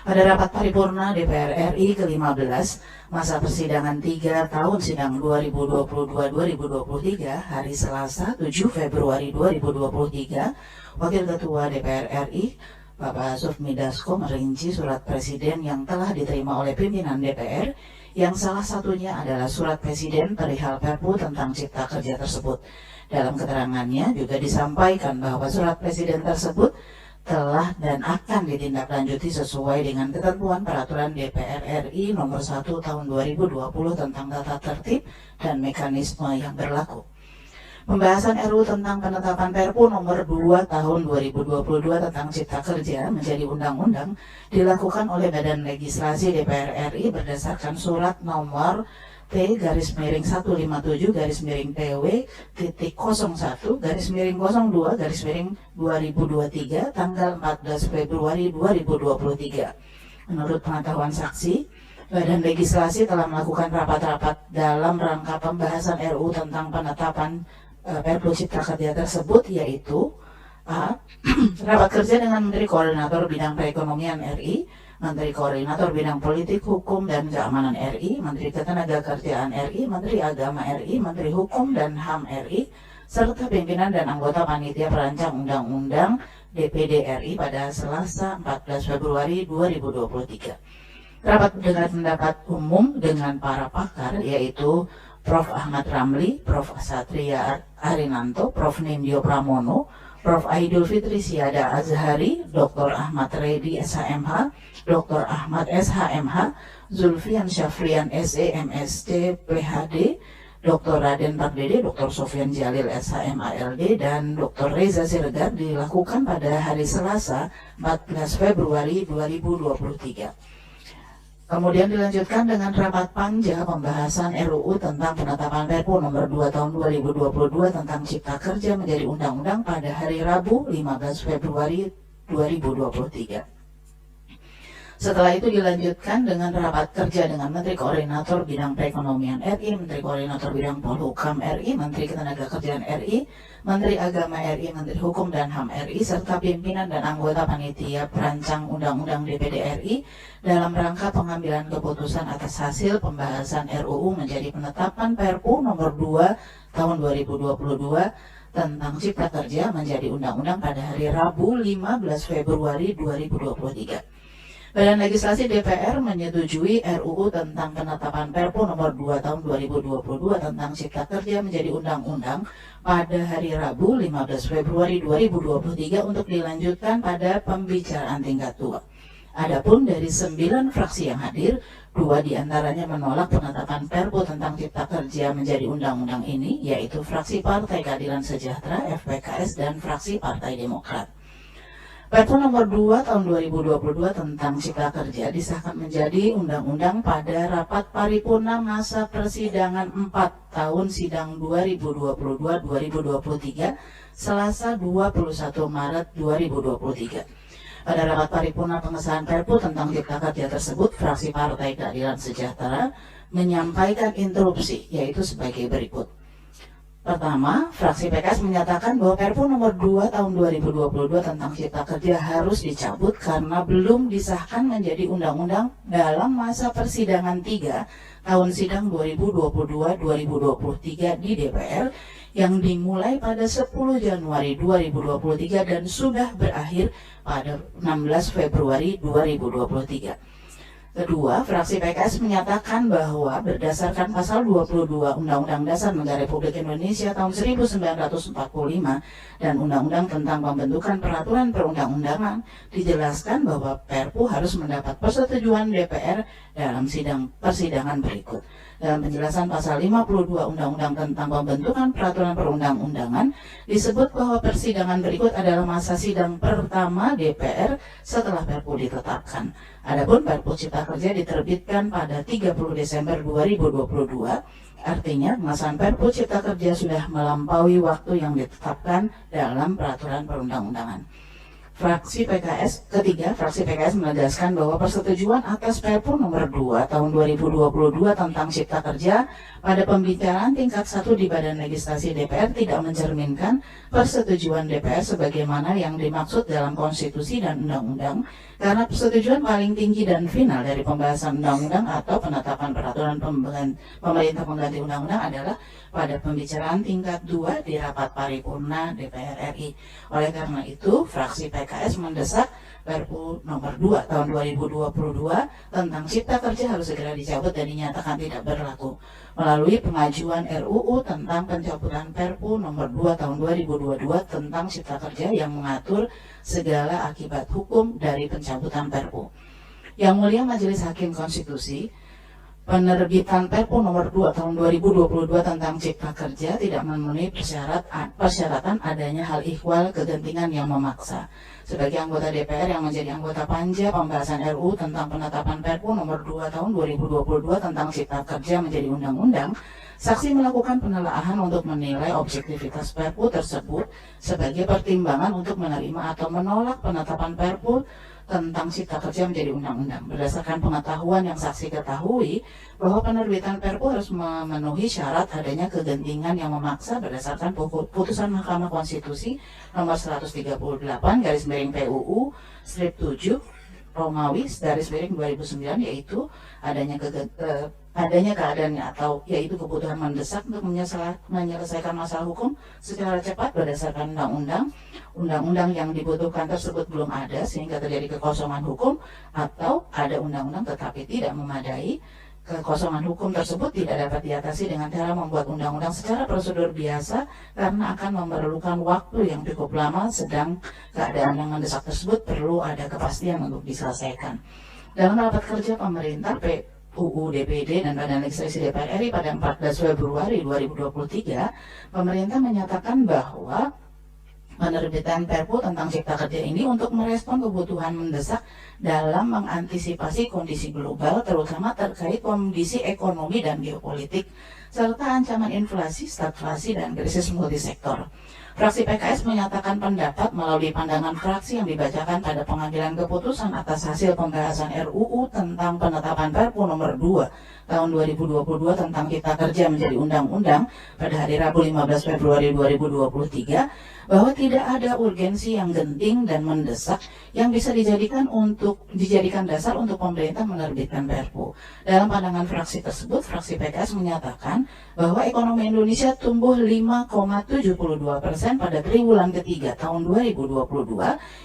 Pada rapat paripurna DPR RI ke-15, masa persidangan 3 tahun sidang 2022-2023 hari Selasa 7 Februari 2023, Wakil Ketua DPR RI Bapak Sufmi Dasko merinci surat Presiden yang telah diterima oleh pimpinan DPR, yang salah satunya adalah surat Presiden perihal Perpu tentang Cipta Kerja tersebut. Dalam keterangannya juga disampaikan bahwa surat Presiden tersebut telah dan akan ditindaklanjuti sesuai dengan ketentuan Peraturan DPR RI Nomor 1 Tahun 2020 tentang tata tertib dan mekanisme yang berlaku. Pembahasan RUU tentang penetapan Perpu nomor 2 tahun 2022 tentang Cipta Kerja menjadi undang-undang dilakukan oleh Badan Legislasi DPR RI berdasarkan surat nomor T-TW-TW-01-02-02-2023 tanggal 14 Februari 2023. Menurut pengetahuan saksi, Badan Legislasi telah melakukan rapat-rapat dalam rangka pembahasan RUU tentang penetapan Perpu Cipta Kerja tersebut, yaitu A. Rapat kerja dengan Menteri Koordinator Bidang Perekonomian RI, Menteri Koordinator Bidang Politik, Hukum, dan Keamanan RI, Menteri Ketenagakerjaan RI, Menteri Agama RI, Menteri Hukum dan HAM RI, serta pimpinan dan anggota Panitia Perancang Undang-Undang DPD RI pada Selasa 14 Februari 2023. Rapat dengar pendapat umum dengan para pakar, yaitu Prof. Ahmad Ramli, Prof. Satria Arinanto, Prof. Nindyo Pramono, Prof. Aidul Fitri Siada Azhari, Dr. Ahmad Reddy SHMH, Dr. Ahmad SHMH, Zulfian Syafrian SE MSc PhD, Dr. Raden Pardede, Dr. Sofyan Jalil SHM ALD, dan Dr. Reza Siregar dilakukan pada hari Selasa 14 Februari 2023. Kemudian dilanjutkan dengan rapat panja pembahasan RUU tentang penetapan Perpu nomor 2 tahun 2022 tentang Cipta Kerja menjadi undang-undang pada hari Rabu 15 Februari 2023. Setelah itu dilanjutkan dengan rapat kerja dengan Menteri Koordinator Bidang Perekonomian RI, Menteri Koordinator Bidang Polhukam RI, Menteri Ketenagakerjaan RI, Menteri Agama RI, Menteri Hukum dan HAM RI, serta pimpinan dan anggota Panitia Perancang Undang-Undang DPD RI dalam rangka pengambilan keputusan atas hasil pembahasan RUU menjadi penetapan Perpu nomor 2 tahun 2022 tentang Cipta Kerja menjadi undang-undang pada hari Rabu 15 Februari 2023. Badan Legislasi DPR menyetujui RUU tentang penetapan Perpu nomor 2 tahun 2022 tentang Cipta Kerja menjadi undang-undang pada hari Rabu 15 Februari 2023 untuk dilanjutkan pada pembicaraan tingkat 2. Adapun dari 9 fraksi yang hadir, 2 diantaranya menolak penetapan Perpu tentang Cipta Kerja menjadi undang-undang ini, yaitu fraksi Partai Keadilan Sejahtera (FPKS) dan fraksi Partai Demokrat. Perpu nomor 2 tahun 2022 tentang Cipta Kerja disahkan menjadi undang-undang pada rapat paripurna masa persidangan 4 tahun sidang 2022-2023 Selasa 21 Maret 2023. Pada rapat paripurna pengesahan Perpu tentang Cipta Kerja tersebut, fraksi Partai Keadilan Sejahtera menyampaikan interupsi, yaitu sebagai berikut. Pertama, fraksi PKS menyatakan bahwa Perpu nomor 2 tahun 2022 tentang Cipta Kerja harus dicabut karena belum disahkan menjadi undang-undang dalam masa persidangan 3 tahun sidang 2022-2023 di DPR yang dimulai pada 10 Januari 2023 dan sudah berakhir pada 16 Februari 2023. Kedua, fraksi PKS menyatakan bahwa berdasarkan pasal 22 Undang-Undang Dasar Negara Republik Indonesia tahun 1945 dan Undang-Undang tentang Pembentukan Peraturan Perundang-Undangan dijelaskan bahwa Perpu harus mendapat persetujuan DPR dalam persidangan berikut. Dalam penjelasan pasal 52 Undang-Undang tentang Pembentukan Peraturan Perundang-Undangan disebut bahwa persidangan berikut adalah masa sidang pertama DPR setelah Perpu ditetapkan. Adapun Perpu Cipta Kerja diterbitkan pada 30 Desember 2022, artinya pengesahan Perpu Cipta Kerja sudah melampaui waktu yang ditetapkan dalam peraturan perundang-undangan. Fraksi PKS menegaskan bahwa persetujuan atas Perpu nomor 2 tahun 2022 tentang Cipta Kerja pada pembicaraan tingkat 1 di Badan Legislasi DPR tidak mencerminkan persetujuan DPR sebagaimana yang dimaksud dalam konstitusi dan undang-undang, karena persetujuan paling tinggi dan final dari pembahasan undang-undang atau penetapan peraturan pemerintah pengganti undang-undang adalah pada pembicaraan tingkat 2 di rapat paripurna DPR RI. Oleh karena itu, fraksi PKS mendesak Perpu nomor 2 tahun 2022 tentang Cipta Kerja harus segera dicabut dan dinyatakan tidak berlaku melalui pengajuan RUU tentang pencabutan Perpu nomor 2 tahun 2022 tentang Cipta Kerja yang mengatur segala akibat hukum dari pencabutan Perpu. Yang Mulia Majelis Hakim Konstitusi, penerbitan Perpu nomor 2 tahun 2022 tentang Cipta Kerja tidak memenuhi persyaratan adanya hal ihwal kegentingan yang memaksa. Sebagai anggota DPR yang menjadi anggota panja pembahasan RUU tentang penetapan Perpu nomor 2 tahun 2022 tentang Cipta Kerja menjadi undang-undang, saksi melakukan penelaahan untuk menilai objektivitas Perpu tersebut sebagai pertimbangan untuk menerima atau menolak penetapan Perpu tentang Cipta Kerja menjadi undang-undang. Berdasarkan pengetahuan yang saksi ketahui bahwa penerbitan Perpu harus memenuhi syarat adanya kegentingan yang memaksa berdasarkan putusan Mahkamah Konstitusi nomor 138/PUU strip 7 Romawi /2009, yaitu adanya keadaan atau yaitu kebutuhan mendesak untuk menyelesaikan masalah hukum secara cepat berdasarkan undang-undang yang dibutuhkan tersebut belum ada sehingga terjadi kekosongan hukum, atau ada undang-undang tetapi tidak memadai. Kekosongan hukum tersebut tidak dapat diatasi dengan cara membuat undang-undang secara prosedur biasa karena akan memerlukan waktu yang cukup lama, sedang keadaan yang mendesak tersebut perlu ada kepastian untuk diselesaikan. Dalam rapat kerja pemerintah UU DPD dan Badan Legislasi DPR RI pada 14 Februari 2023, pemerintah menyatakan bahwa penerbitan Perpu tentang Cipta Kerja ini untuk merespon kebutuhan mendesak dalam mengantisipasi kondisi global, terutama terkait kondisi ekonomi dan geopolitik, serta ancaman inflasi, stagflasi, dan krisis multisektor. Fraksi PKS menyatakan pendapat melalui pandangan fraksi yang dibacakan pada pengambilan keputusan atas hasil pembahasan RUU tentang penetapan Perpu nomor 2 tahun 2022 tentang Cipta Kerja menjadi undang-undang pada hari Rabu 15 Februari 2023 bahwa tidak ada urgensi yang genting dan mendesak yang bisa dijadikan dasar untuk pemerintah menerbitkan Perpu. Dalam pandangan fraksi tersebut, fraksi PKS menyatakan bahwa ekonomi Indonesia tumbuh 5,72% pada triwulan ketiga tahun 2022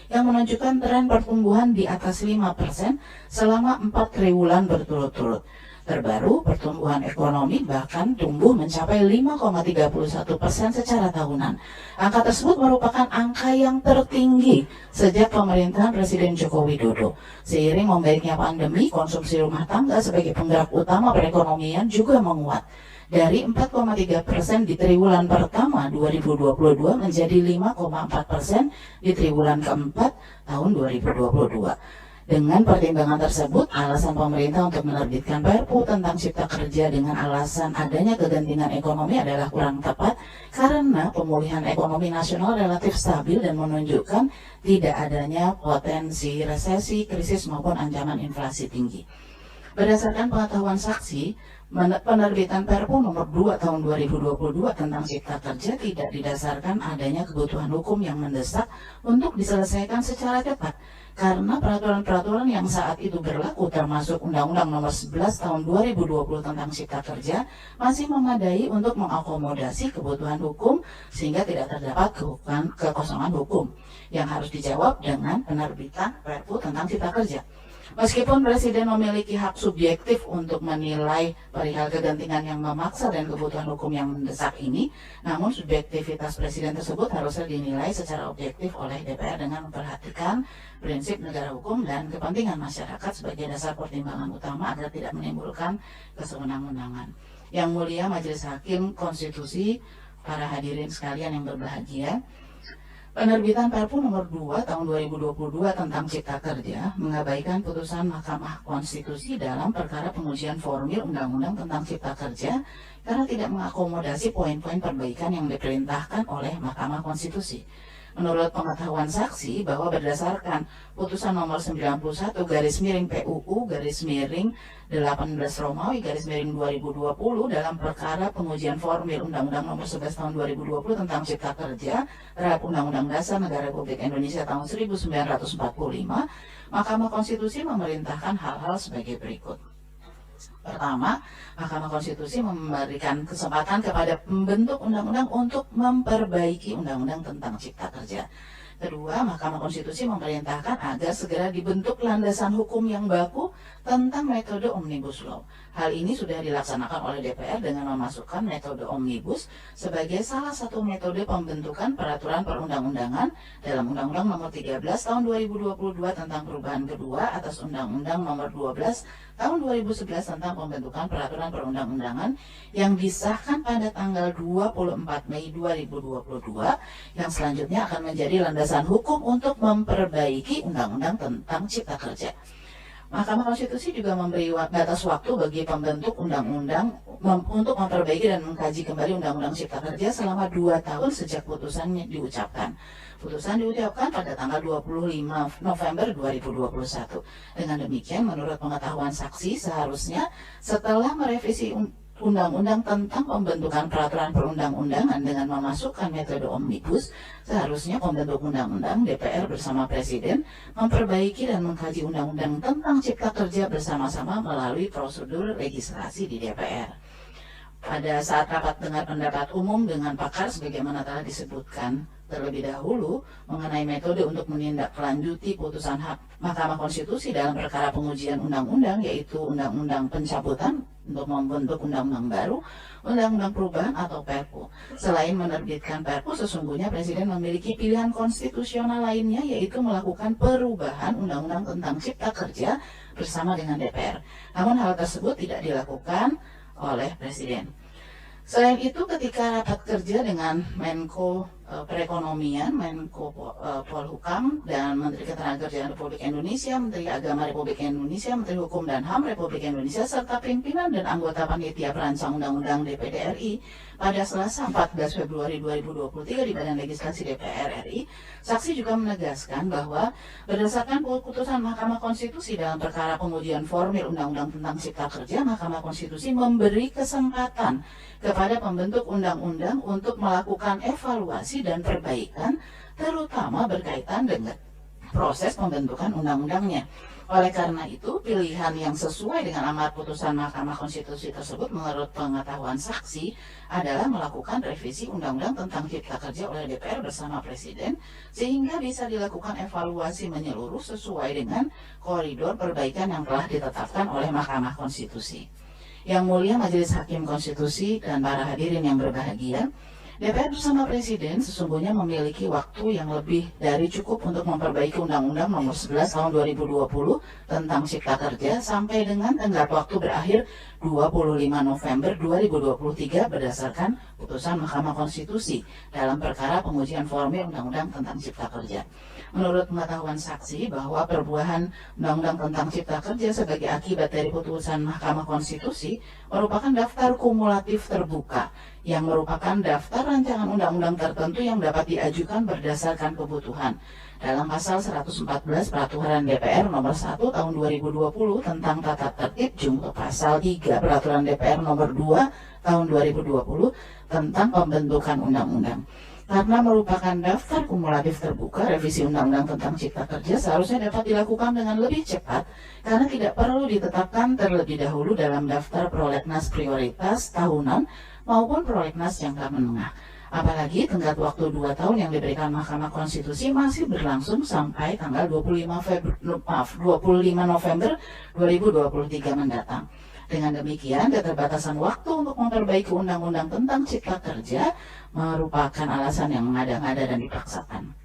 yang menunjukkan tren pertumbuhan di atas 5% selama 4 triwulan berturut-turut. Terbaru, pertumbuhan ekonomi bahkan tumbuh mencapai 5,31% secara tahunan. Angka tersebut merupakan angka yang tertinggi sejak pemerintahan Presiden Joko Widodo. Seiring membaiknya pandemi, konsumsi rumah tangga sebagai penggerak utama perekonomian juga menguat. Dari 4,3% di triwulan pertama 2022 menjadi 5,4% di triwulan keempat tahun 2022. Dengan pertimbangan tersebut, alasan pemerintah untuk menerbitkan Perpu tentang Cipta Kerja dengan alasan adanya kegentingan ekonomi adalah kurang tepat karena pemulihan ekonomi nasional relatif stabil dan menunjukkan tidak adanya potensi resesi, krisis maupun ancaman inflasi tinggi. Berdasarkan pengetahuan saksi, penerbitan Perpu nomor 2 tahun 2022 tentang Cipta Kerja tidak didasarkan adanya kebutuhan hukum yang mendesak untuk diselesaikan secara cepat, karena peraturan-peraturan yang saat itu berlaku termasuk Undang-Undang Nomor 11 Tahun 2020 tentang Cipta Kerja masih memadai untuk mengakomodasi kebutuhan hukum sehingga tidak terdapat kekosongan hukum yang harus dijawab dengan penerbitan Perpu tentang Cipta Kerja. Meskipun Presiden memiliki hak subjektif untuk menilai perihal kegentingan yang memaksa dan kebutuhan hukum yang mendesak ini, namun subjektivitas Presiden tersebut harusnya dinilai secara objektif oleh DPR dengan memperhatikan prinsip negara hukum dan kepentingan masyarakat sebagai dasar pertimbangan utama agar tidak menimbulkan kesewenang-wenangan. Yang Mulia Majelis Hakim Konstitusi, para hadirin sekalian yang berbahagia, penerbitan Perpu nomor 2 tahun 2022 tentang Cipta Kerja mengabaikan putusan Mahkamah Konstitusi dalam perkara pengujian formil Undang-Undang tentang Cipta Kerja karena tidak mengakomodasi poin-poin perbaikan yang diperintahkan oleh Mahkamah Konstitusi. Menurut pengetahuan saksi bahwa berdasarkan putusan nomor 91 garis miring PUU garis miring 18 Romawi garis miring 2020 dalam perkara pengujian formil Undang-Undang nomor 11 tahun 2020 tentang Cipta Kerja terhadap Undang-Undang Dasar Negara Republik Indonesia tahun 1945, Mahkamah Konstitusi memerintahkan hal-hal sebagai berikut. Pertama, Mahkamah Konstitusi memberikan kesempatan kepada pembentuk undang-undang untuk memperbaiki undang-undang tentang Cipta Kerja. Kedua, Mahkamah Konstitusi memerintahkan agar segera dibentuk landasan hukum yang baku tentang metode Omnibus Law. Hal ini sudah dilaksanakan oleh DPR dengan memasukkan metode Omnibus sebagai salah satu metode pembentukan peraturan perundang-undangan dalam Undang-Undang Nomor 13 Tahun 2022 tentang perubahan kedua atas Undang-Undang Nomor 12 Tahun 2011 tentang pembentukan peraturan perundang-undangan yang disahkan pada tanggal 24 Mei 2022 yang selanjutnya akan menjadi landasan hukum untuk memperbaiki Undang-Undang tentang Cipta Kerja. Mahkamah Konstitusi juga memberi batas waktu bagi pembentuk undang-undang untuk memperbaiki dan mengkaji kembali Undang-Undang Cipta Kerja selama 2 tahun sejak putusannya diucapkan. Putusan diucapkan pada tanggal 25 November 2021. Dengan demikian, menurut pengetahuan saksi, seharusnya setelah merevisi Undang-Undang tentang pembentukan peraturan perundang-undangan dengan memasukkan metode Omnibus, seharusnya pembentuk undang-undang DPR bersama Presiden memperbaiki dan mengkaji Undang-Undang tentang Cipta Kerja bersama-sama melalui prosedur legislasi di DPR. Pada saat rapat dengar pendapat umum dengan pakar sebagaimana telah disebutkan terlebih dahulu mengenai metode untuk menindaklanjuti putusan Mahkamah Konstitusi dalam perkara pengujian undang-undang, yaitu undang-undang pencabutan untuk membentuk undang-undang baru, undang-undang perubahan atau Perpu. Selain menerbitkan Perpu, sesungguhnya Presiden memiliki pilihan konstitusional lainnya, yaitu melakukan perubahan undang-undang tentang Cipta Kerja bersama dengan DPR. Namun hal tersebut tidak dilakukan oleh Presiden. Selain itu, ketika rapat kerja dengan Menko Perekonomian, Menko Polhukam, dan Menteri Ketenagakerjaan Republik Indonesia, Menteri Agama Republik Indonesia, Menteri Hukum dan HAM Republik Indonesia, serta pimpinan dan anggota Panitia Perancang Undang-Undang DPD RI pada Selasa 14 Februari 2023 di Badan Legislasi DPR RI, saksi juga menegaskan bahwa berdasarkan putusan Mahkamah Konstitusi dalam perkara pengujian formil Undang-Undang tentang Cipta Kerja, Mahkamah Konstitusi memberi kesempatan kepada pembentuk undang-undang untuk melakukan evaluasi dan perbaikan, terutama berkaitan dengan proses pembentukan undang-undangnya. Oleh karena itu, pilihan yang sesuai dengan amar putusan Mahkamah Konstitusi tersebut menurut pengetahuan saksi adalah melakukan revisi Undang-Undang tentang Cipta Kerja oleh DPR bersama Presiden, sehingga bisa dilakukan evaluasi menyeluruh sesuai dengan koridor perbaikan yang telah ditetapkan oleh Mahkamah Konstitusi. Yang mulia Majelis Hakim Konstitusi dan para hadirin yang berbahagia, DPR bersama Presiden sesungguhnya memiliki waktu yang lebih dari cukup untuk memperbaiki Undang-Undang Nomor 11 Tahun 2020 tentang Cipta Kerja sampai dengan tenggat waktu berakhir 25 November 2023 berdasarkan putusan Mahkamah Konstitusi dalam perkara pengujian formil Undang-Undang tentang Cipta Kerja. Menurut pengetahuan saksi bahwa perubahan Undang-Undang tentang Cipta Kerja sebagai akibat dari putusan Mahkamah Konstitusi merupakan daftar kumulatif terbuka yang merupakan daftar rancangan undang-undang tertentu yang dapat diajukan berdasarkan kebutuhan. Dalam pasal 114 Peraturan DPR Nomor 1 Tahun 2020 tentang Tata Tertib junto pasal 3 Peraturan DPR Nomor 2 Tahun 2020 tentang pembentukan undang-undang. Karena merupakan daftar kumulatif terbuka, revisi Undang-Undang tentang Cipta Kerja seharusnya dapat dilakukan dengan lebih cepat karena tidak perlu ditetapkan terlebih dahulu dalam daftar prolegnas prioritas tahunan maupun prolegnas jangka menengah. Apalagi tenggat waktu 2 tahun yang diberikan Mahkamah Konstitusi masih berlangsung sampai tanggal 25 November 2023 mendatang. Dengan demikian, keterbatasan waktu untuk memperbaiki Undang-Undang tentang Cipta Kerja merupakan alasan yang mengada-ngada dan dipaksakan.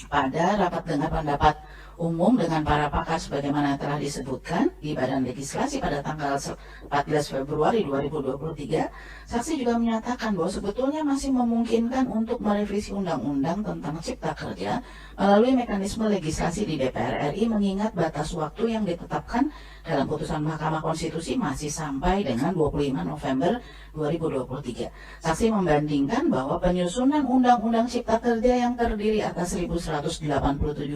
Pada rapat dengar pendapat umum dengan para pakar sebagaimana telah disebutkan di Badan Legislasi pada tanggal 14 Februari 2023, saksi juga menyatakan bahwa sebetulnya masih memungkinkan untuk merevisi Undang-Undang tentang Cipta Kerja melalui mekanisme legislasi di DPR RI mengingat batas waktu yang ditetapkan dalam putusan Mahkamah Konstitusi masih sampai dengan 25 November 2023. Saksi membandingkan bahwa penyusunan Undang-Undang Cipta Kerja yang terdiri atas 1187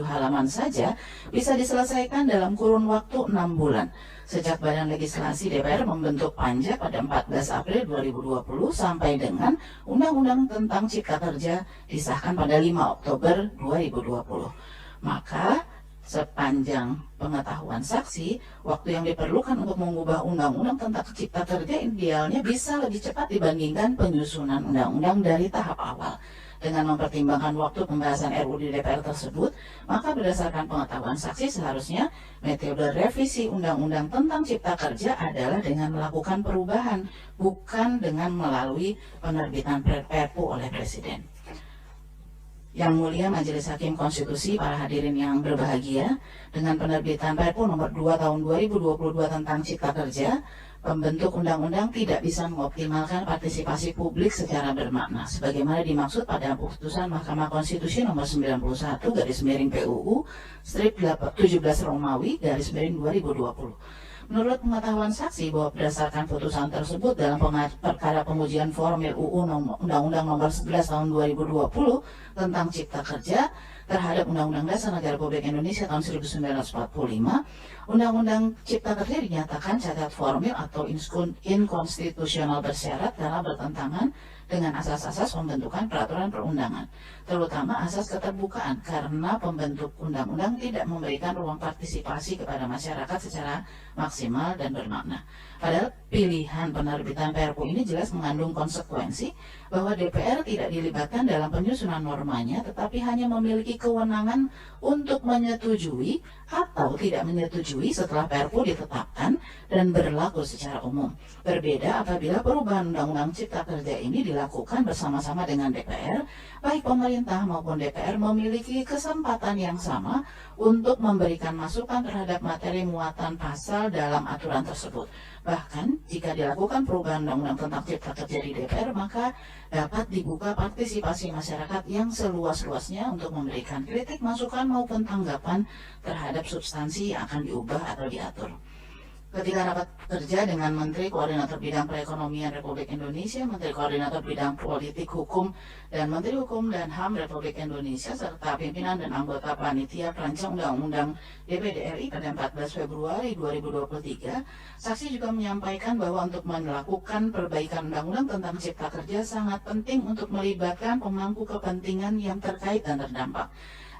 halaman saja bisa diselesaikan dalam kurun waktu 6 bulan. Sejak Badan Legislasi DPR membentuk Panja pada 14 April 2020 sampai dengan Undang-Undang tentang Cipta Kerja disahkan pada 5 Oktober 2020. Maka sepanjang pengetahuan saksi, waktu yang diperlukan untuk mengubah Undang-Undang tentang Cipta Kerja idealnya bisa lebih cepat dibandingkan penyusunan Undang-Undang dari tahap awal. Dengan mempertimbangkan waktu pembahasan RUU di DPR tersebut, maka berdasarkan pengetahuan saksi seharusnya metode revisi Undang-Undang tentang Cipta Kerja adalah dengan melakukan perubahan, bukan dengan melalui penerbitan Perpu oleh Presiden. Yang mulia Majelis Hakim Konstitusi, para hadirin yang berbahagia, dengan penerbitan Perpu nomor 2 tahun 2022 tentang Cipta Kerja, pembentuk undang-undang tidak bisa mengoptimalkan partisipasi publik secara bermakna, sebagaimana dimaksud pada putusan Mahkamah Konstitusi nomor 91/PUU strip 17 Romawi /2020. Menurut pengetahuan saksi bahwa berdasarkan putusan tersebut dalam perkara pengujian formil UU Undang-Undang nomor 11 tahun 2020 tentang Cipta Kerja terhadap Undang-Undang Dasar Negara Republik Indonesia tahun 1945, Undang-Undang Cipta Kerja dinyatakan cacat formil atau inkonstitusional bersyarat karena bertentangan dengan asas-asas pembentukan peraturan perundangan, terutama asas keterbukaan karena pembentuk undang-undang tidak memberikan ruang partisipasi kepada masyarakat secara maksimal dan bermakna. Padahal pilihan penerbitan Perpu ini jelas mengandung konsekuensi bahwa DPR tidak dilibatkan dalam penyusunan normanya, tetapi hanya memiliki kewenangan untuk menyetujui atau tidak menyetujui setelah Perpu ditetapkan dan berlaku secara umum. Berbeda apabila perubahan Undang-Undang Cipta Kerja ini dilakukan bersama-sama dengan DPR, baik pemerintah maupun DPR memiliki kesempatan yang sama untuk memberikan masukan terhadap materi muatan pasal dalam aturan tersebut. Bahkan, jika dilakukan perubahan Undang-Undang tentang Cipta Kerja di DPR, maka dapat dibuka partisipasi masyarakat yang seluas-luasnya untuk memberikan kritik, masukan maupun tanggapan terhadap substansi yang akan diubah atau diatur. Ketika rapat kerja dengan Menteri Koordinator Bidang Perekonomian Republik Indonesia, Menteri Koordinator Bidang Politik Hukum, dan Menteri Hukum dan HAM Republik Indonesia, serta pimpinan dan anggota Panitia Perancang Undang-Undang DPR RI pada 14 Februari 2023, saksi juga menyampaikan bahwa untuk melakukan perbaikan Undang-Undang tentang Cipta Kerja sangat penting untuk melibatkan pemangku kepentingan yang terkait dan terdampak.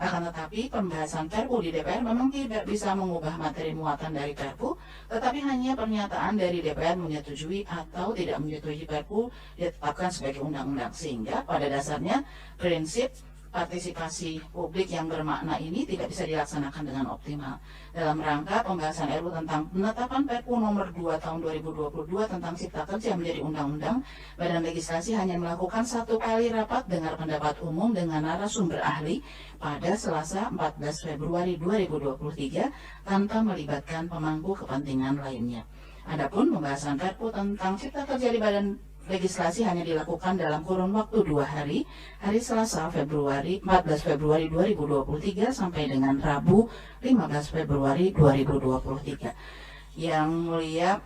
Akan tetapi, pembahasan Perpu di DPR memang tidak bisa mengubah materi muatan dari Perpu, tetapi hanya pernyataan dari DPR menyetujui atau tidak menyetujui Perpu ditetapkan sebagai undang-undang. Sehingga pada dasarnya prinsip partisipasi publik yang bermakna ini tidak bisa dilaksanakan dengan optimal. Dalam rangka pembahasan RUU tentang penetapan Perpu nomor 2 tahun 2022 tentang Cipta Kerja menjadi undang-undang, Badan Legislasi hanya melakukan 1 kali rapat dengar pendapat umum dengan narasumber ahli pada Selasa 14 Februari 2023 tanpa melibatkan pemangku kepentingan lainnya. Adapun pembahasan Perpu tentang Cipta Kerja di Badan Legislasi hanya dilakukan dalam kurun waktu 2 hari, hari Selasa 14 Februari 2023 sampai dengan Rabu 15 Februari 2023. Yang mulia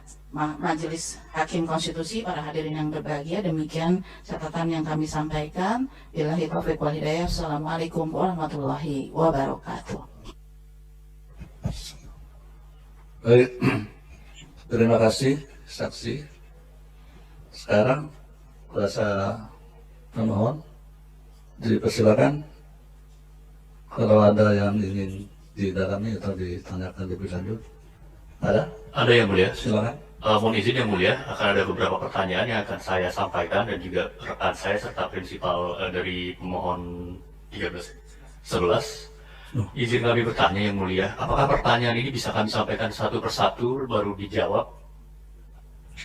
Majelis Hakim Konstitusi, para hadirin yang berbahagia, demikian catatan yang kami sampaikan. Billahi taufiq wal hidayah. Assalamualaikum warahmatullahi wabarakatuh. Baik, terima kasih saksi. Sekarang kuasa pemohon dipersilakan kalau ada yang ingin didalami atau ditanyakan lebih lanjut. Ada? Ada yang mulia. Silakan. Mohon izin yang mulia, akan ada beberapa pertanyaan yang akan saya sampaikan dan juga rekan saya serta prinsipal dari pemohon 1311. Izin kami bertanya yang mulia, apakah pertanyaan ini bisa kami sampaikan satu persatu baru dijawab?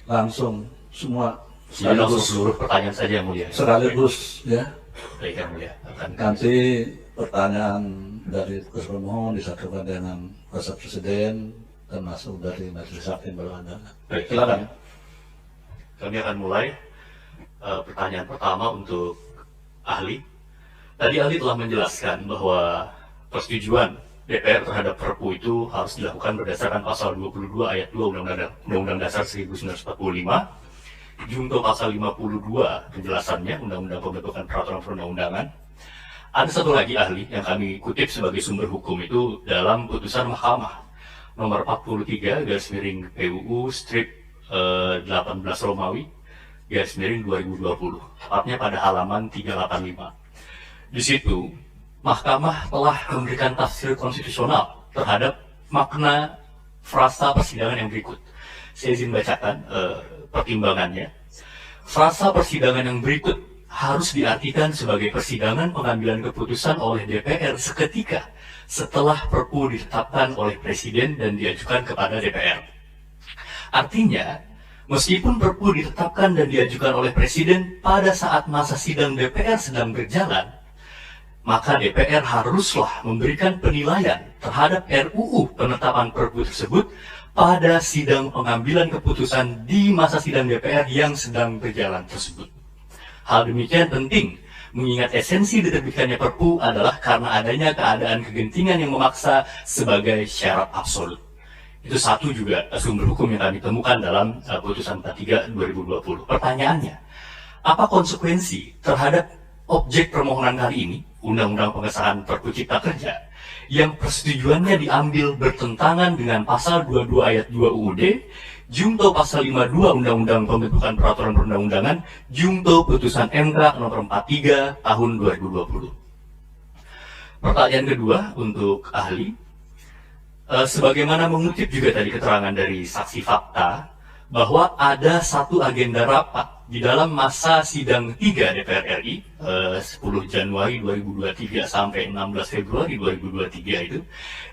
Langsung semua. Jadi langsung seluruh pertanyaan saja yang mulia. Sekaligus ya. Baik yang mulia. Nanti pertanyaan dari tugas pemohon disatukan dengan kuasa presiden termasuk dari majelis hakim kalau ada. Baik, silakan. Kami akan mulai. Pertanyaan pertama untuk ahli. Tadi ahli telah menjelaskan bahwa persetujuan DPR terhadap Perpu itu harus dilakukan berdasarkan pasal 22 ayat 2 Undang-Undang Dasar 1945, junto pasal 52 penjelasannya Undang-Undang Pembentukan Peraturan Perundang-Undangan. Ada satu lagi ahli yang kami kutip sebagai sumber hukum itu dalam putusan Mahkamah nomor 43 / PUU strip 18 Romawi /2020, tepatnya pada halaman 385. Di situ Mahkamah telah memberikan tafsir konstitusional terhadap makna frasa persidangan yang berikut. Saya izin bacakan pertimbangannya. Frasa persidangan yang berikut harus diartikan sebagai persidangan pengambilan keputusan oleh DPR seketika setelah Perpu ditetapkan oleh Presiden dan diajukan kepada DPR. Artinya, meskipun Perpu ditetapkan dan diajukan oleh Presiden pada saat masa sidang DPR sedang berjalan, maka DPR haruslah memberikan penilaian terhadap RUU penetapan Perpu tersebut pada sidang pengambilan keputusan di masa sidang DPR yang sedang berjalan tersebut. Hal demikian penting, mengingat esensi diterbitkannya Perpu adalah karena adanya keadaan kegentingan yang memaksa sebagai syarat absolut. Itu satu juga sumber hukum yang kami temukan dalam putusan 43 2020. Pertanyaannya, apa konsekuensi terhadap objek permohonan kali ini, Undang-Undang Pengesahan Perpu Cipta Kerja, yang persetujuannya diambil bertentangan dengan pasal 22 ayat 2 UUD, junto pasal 52 Undang-Undang Pembentukan Peraturan Perundang-Undangan, junto putusan MK nomor 43 tahun 2020. Pertanyaan kedua untuk ahli, sebagaimana mengutip juga tadi keterangan dari saksi fakta, bahwa ada satu agenda rapat di dalam masa sidang 3 DPR RI 10 Januari 2023 sampai 16 Februari 2023 itu.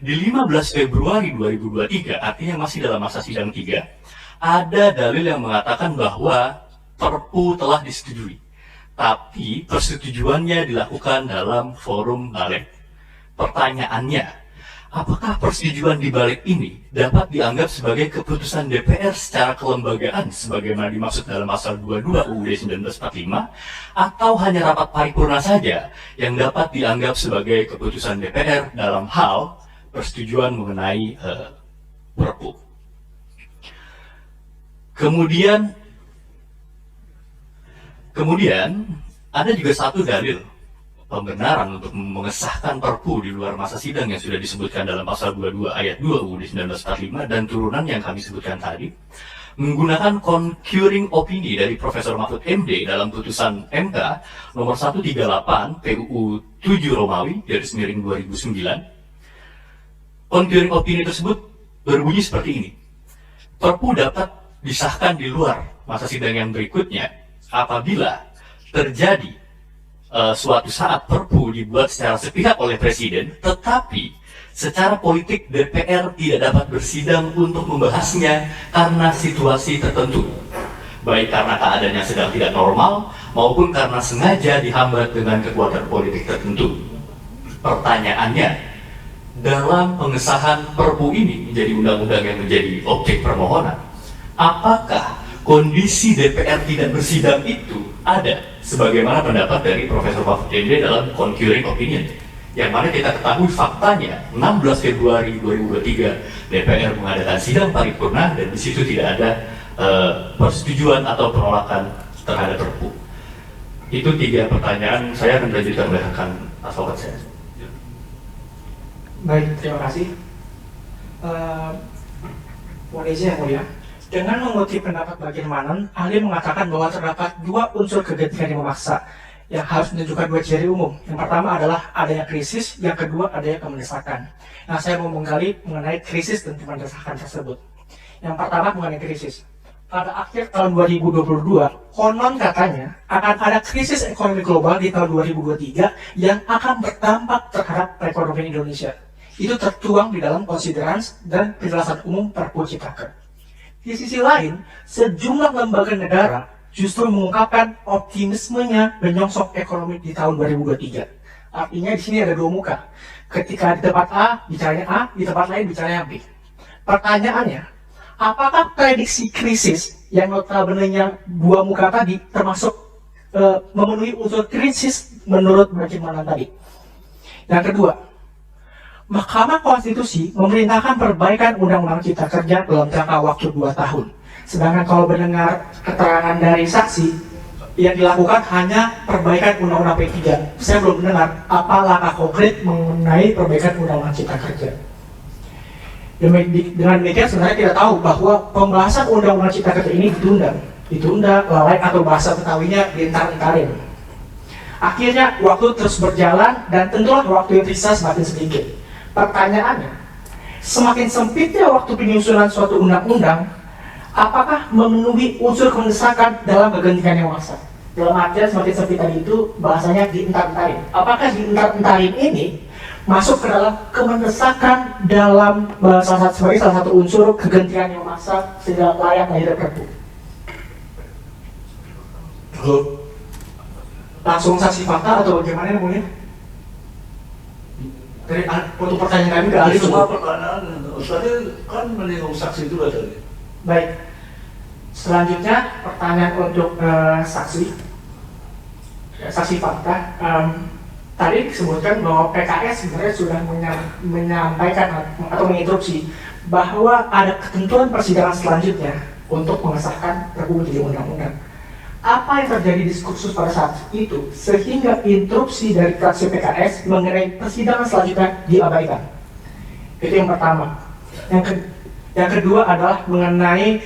Di 15 Februari 2023, artinya masih dalam masa sidang 3, ada dalil yang mengatakan bahwa Perpu telah disetujui, tapi persetujuannya dilakukan dalam forum balik. Pertanyaannya, apakah persetujuan di balik ini dapat dianggap sebagai keputusan DPR secara kelembagaan sebagaimana dimaksud dalam pasal 22 UUD 1945, atau hanya rapat paripurna saja yang dapat dianggap sebagai keputusan DPR dalam hal persetujuan mengenai Perpu? Kemudian ada juga satu dalil pembenaran untuk mengesahkan Perpu di luar masa sidang yang sudah disebutkan dalam pasal 22 ayat 2 UUD 1945 dan turunan yang kami sebutkan tadi, menggunakan concurring opini dari Profesor Mahfud MD dalam putusan MK nomor 138 PUU 7 Romawi /2009. Concurring opini tersebut berbunyi seperti ini: Perpu dapat disahkan di luar masa sidang yang berikutnya apabila terjadi suatu saat Perpu dibuat secara sepihak oleh Presiden, tetapi secara politik DPR tidak dapat bersidang untuk membahasnya karena situasi tertentu, baik karena keadaan yang sedang tidak normal maupun karena sengaja dihambat dengan kekuatan politik tertentu. Pertanyaannya, dalam pengesahan Perpu ini menjadi undang-undang yang menjadi objek permohonan, apakah kondisi DPR tidak bersidang itu ada sebagaimana pendapat dari Profesor Mahfud MD dalam concurring opinion, yang mana kita ketahui faktanya 16 Februari 2023 DPR mengadakan sidang paripurna dan di situ tidak ada persetujuan atau penolakan terhadap Perpu. Itu 3 pertanyaan. Saya akan lanjutkan oleh rekan advokat saya. Baik, terima kasih. Mohon izin yang mulia. Dengan mengutip pendapat bagian Manan, ahli mengatakan bahwa terdapat 2 unsur kegentingan yang memaksa yang harus menunjukkan 2 ciri umum. Yang pertama adalah adanya krisis, yang kedua adanya kemendesakan. Nah, saya mau menggali mengenai krisis dan kemendesakan tersebut. Yang pertama mengenai krisis. Pada akhir tahun 2022, konon katanya akan ada krisis ekonomi global di tahun 2023 yang akan berdampak terhadap perekonomian Indonesia. Itu tertuang di dalam konsiderans dan penjelasan umum Perpu Cipta Kerja. Di sisi lain, sejumlah lembaga negara justru mengungkapkan optimismenya menyongsong ekonomi di tahun 2023. Artinya di sini ada 2 muka. Ketika di tempat A, bicaranya A, di tempat lain bicaranya B. Pertanyaannya, apakah prediksi krisis yang notabene-nya dua muka tadi termasuk memenuhi unsur krisis menurut Makin Manan tadi? Yang kedua, Mahkamah Konstitusi memerintahkan perbaikan Undang-Undang Cipta Kerja dalam jangka waktu 2 tahun. Sedangkan kalau mendengar keterangan dari saksi, yang dilakukan hanya perbaikan Undang-Undang P3. Saya belum mendengar apa langkah konkret mengenai perbaikan Undang-Undang Cipta Kerja. Dengan demikian sebenarnya kita tahu bahwa pembahasan Undang-Undang Cipta Kerja ini ditunda, lalai, atau bahasa Betawinya dientar-entarin. Akhirnya waktu terus berjalan dan tentulah waktu yang tersisa semakin sedikit. Pertanyaannya, semakin sempitnya waktu penyusunan suatu undang-undang, apakah memenuhi unsur kemendesakan dalam kegentingan yang memaksa? Dalam artian semakin sempit tadi itu bahasanya dientar-entarin. Apakah dientar-entarin ini masuk ke dalam kemendesakan dalam sebagai salah satu unsur kegentingan yang memaksa sehingga layak lahir Perpu? Langsung saksi fakta atau bagaimana yang mulia? Dari untuk pertanyaan kami ke ahli Semua semua. pertanyaan, tadi kan menyinggung saksi juga tadi. Baik. Selanjutnya pertanyaan untuk saksi fakta. Tadi disebutkan bahwa PKS sebenarnya sudah menyampaikan atau menginstruksi bahwa ada ketentuan persidangan selanjutnya untuk mengesahkan Perpu menjadi undang-undang. Apa yang terjadi diskursus pada saat itu sehingga instruksi dari fraksi PKS mengenai persidangan selanjutnya diabaikan? Itu yang pertama. Yang kedua adalah mengenai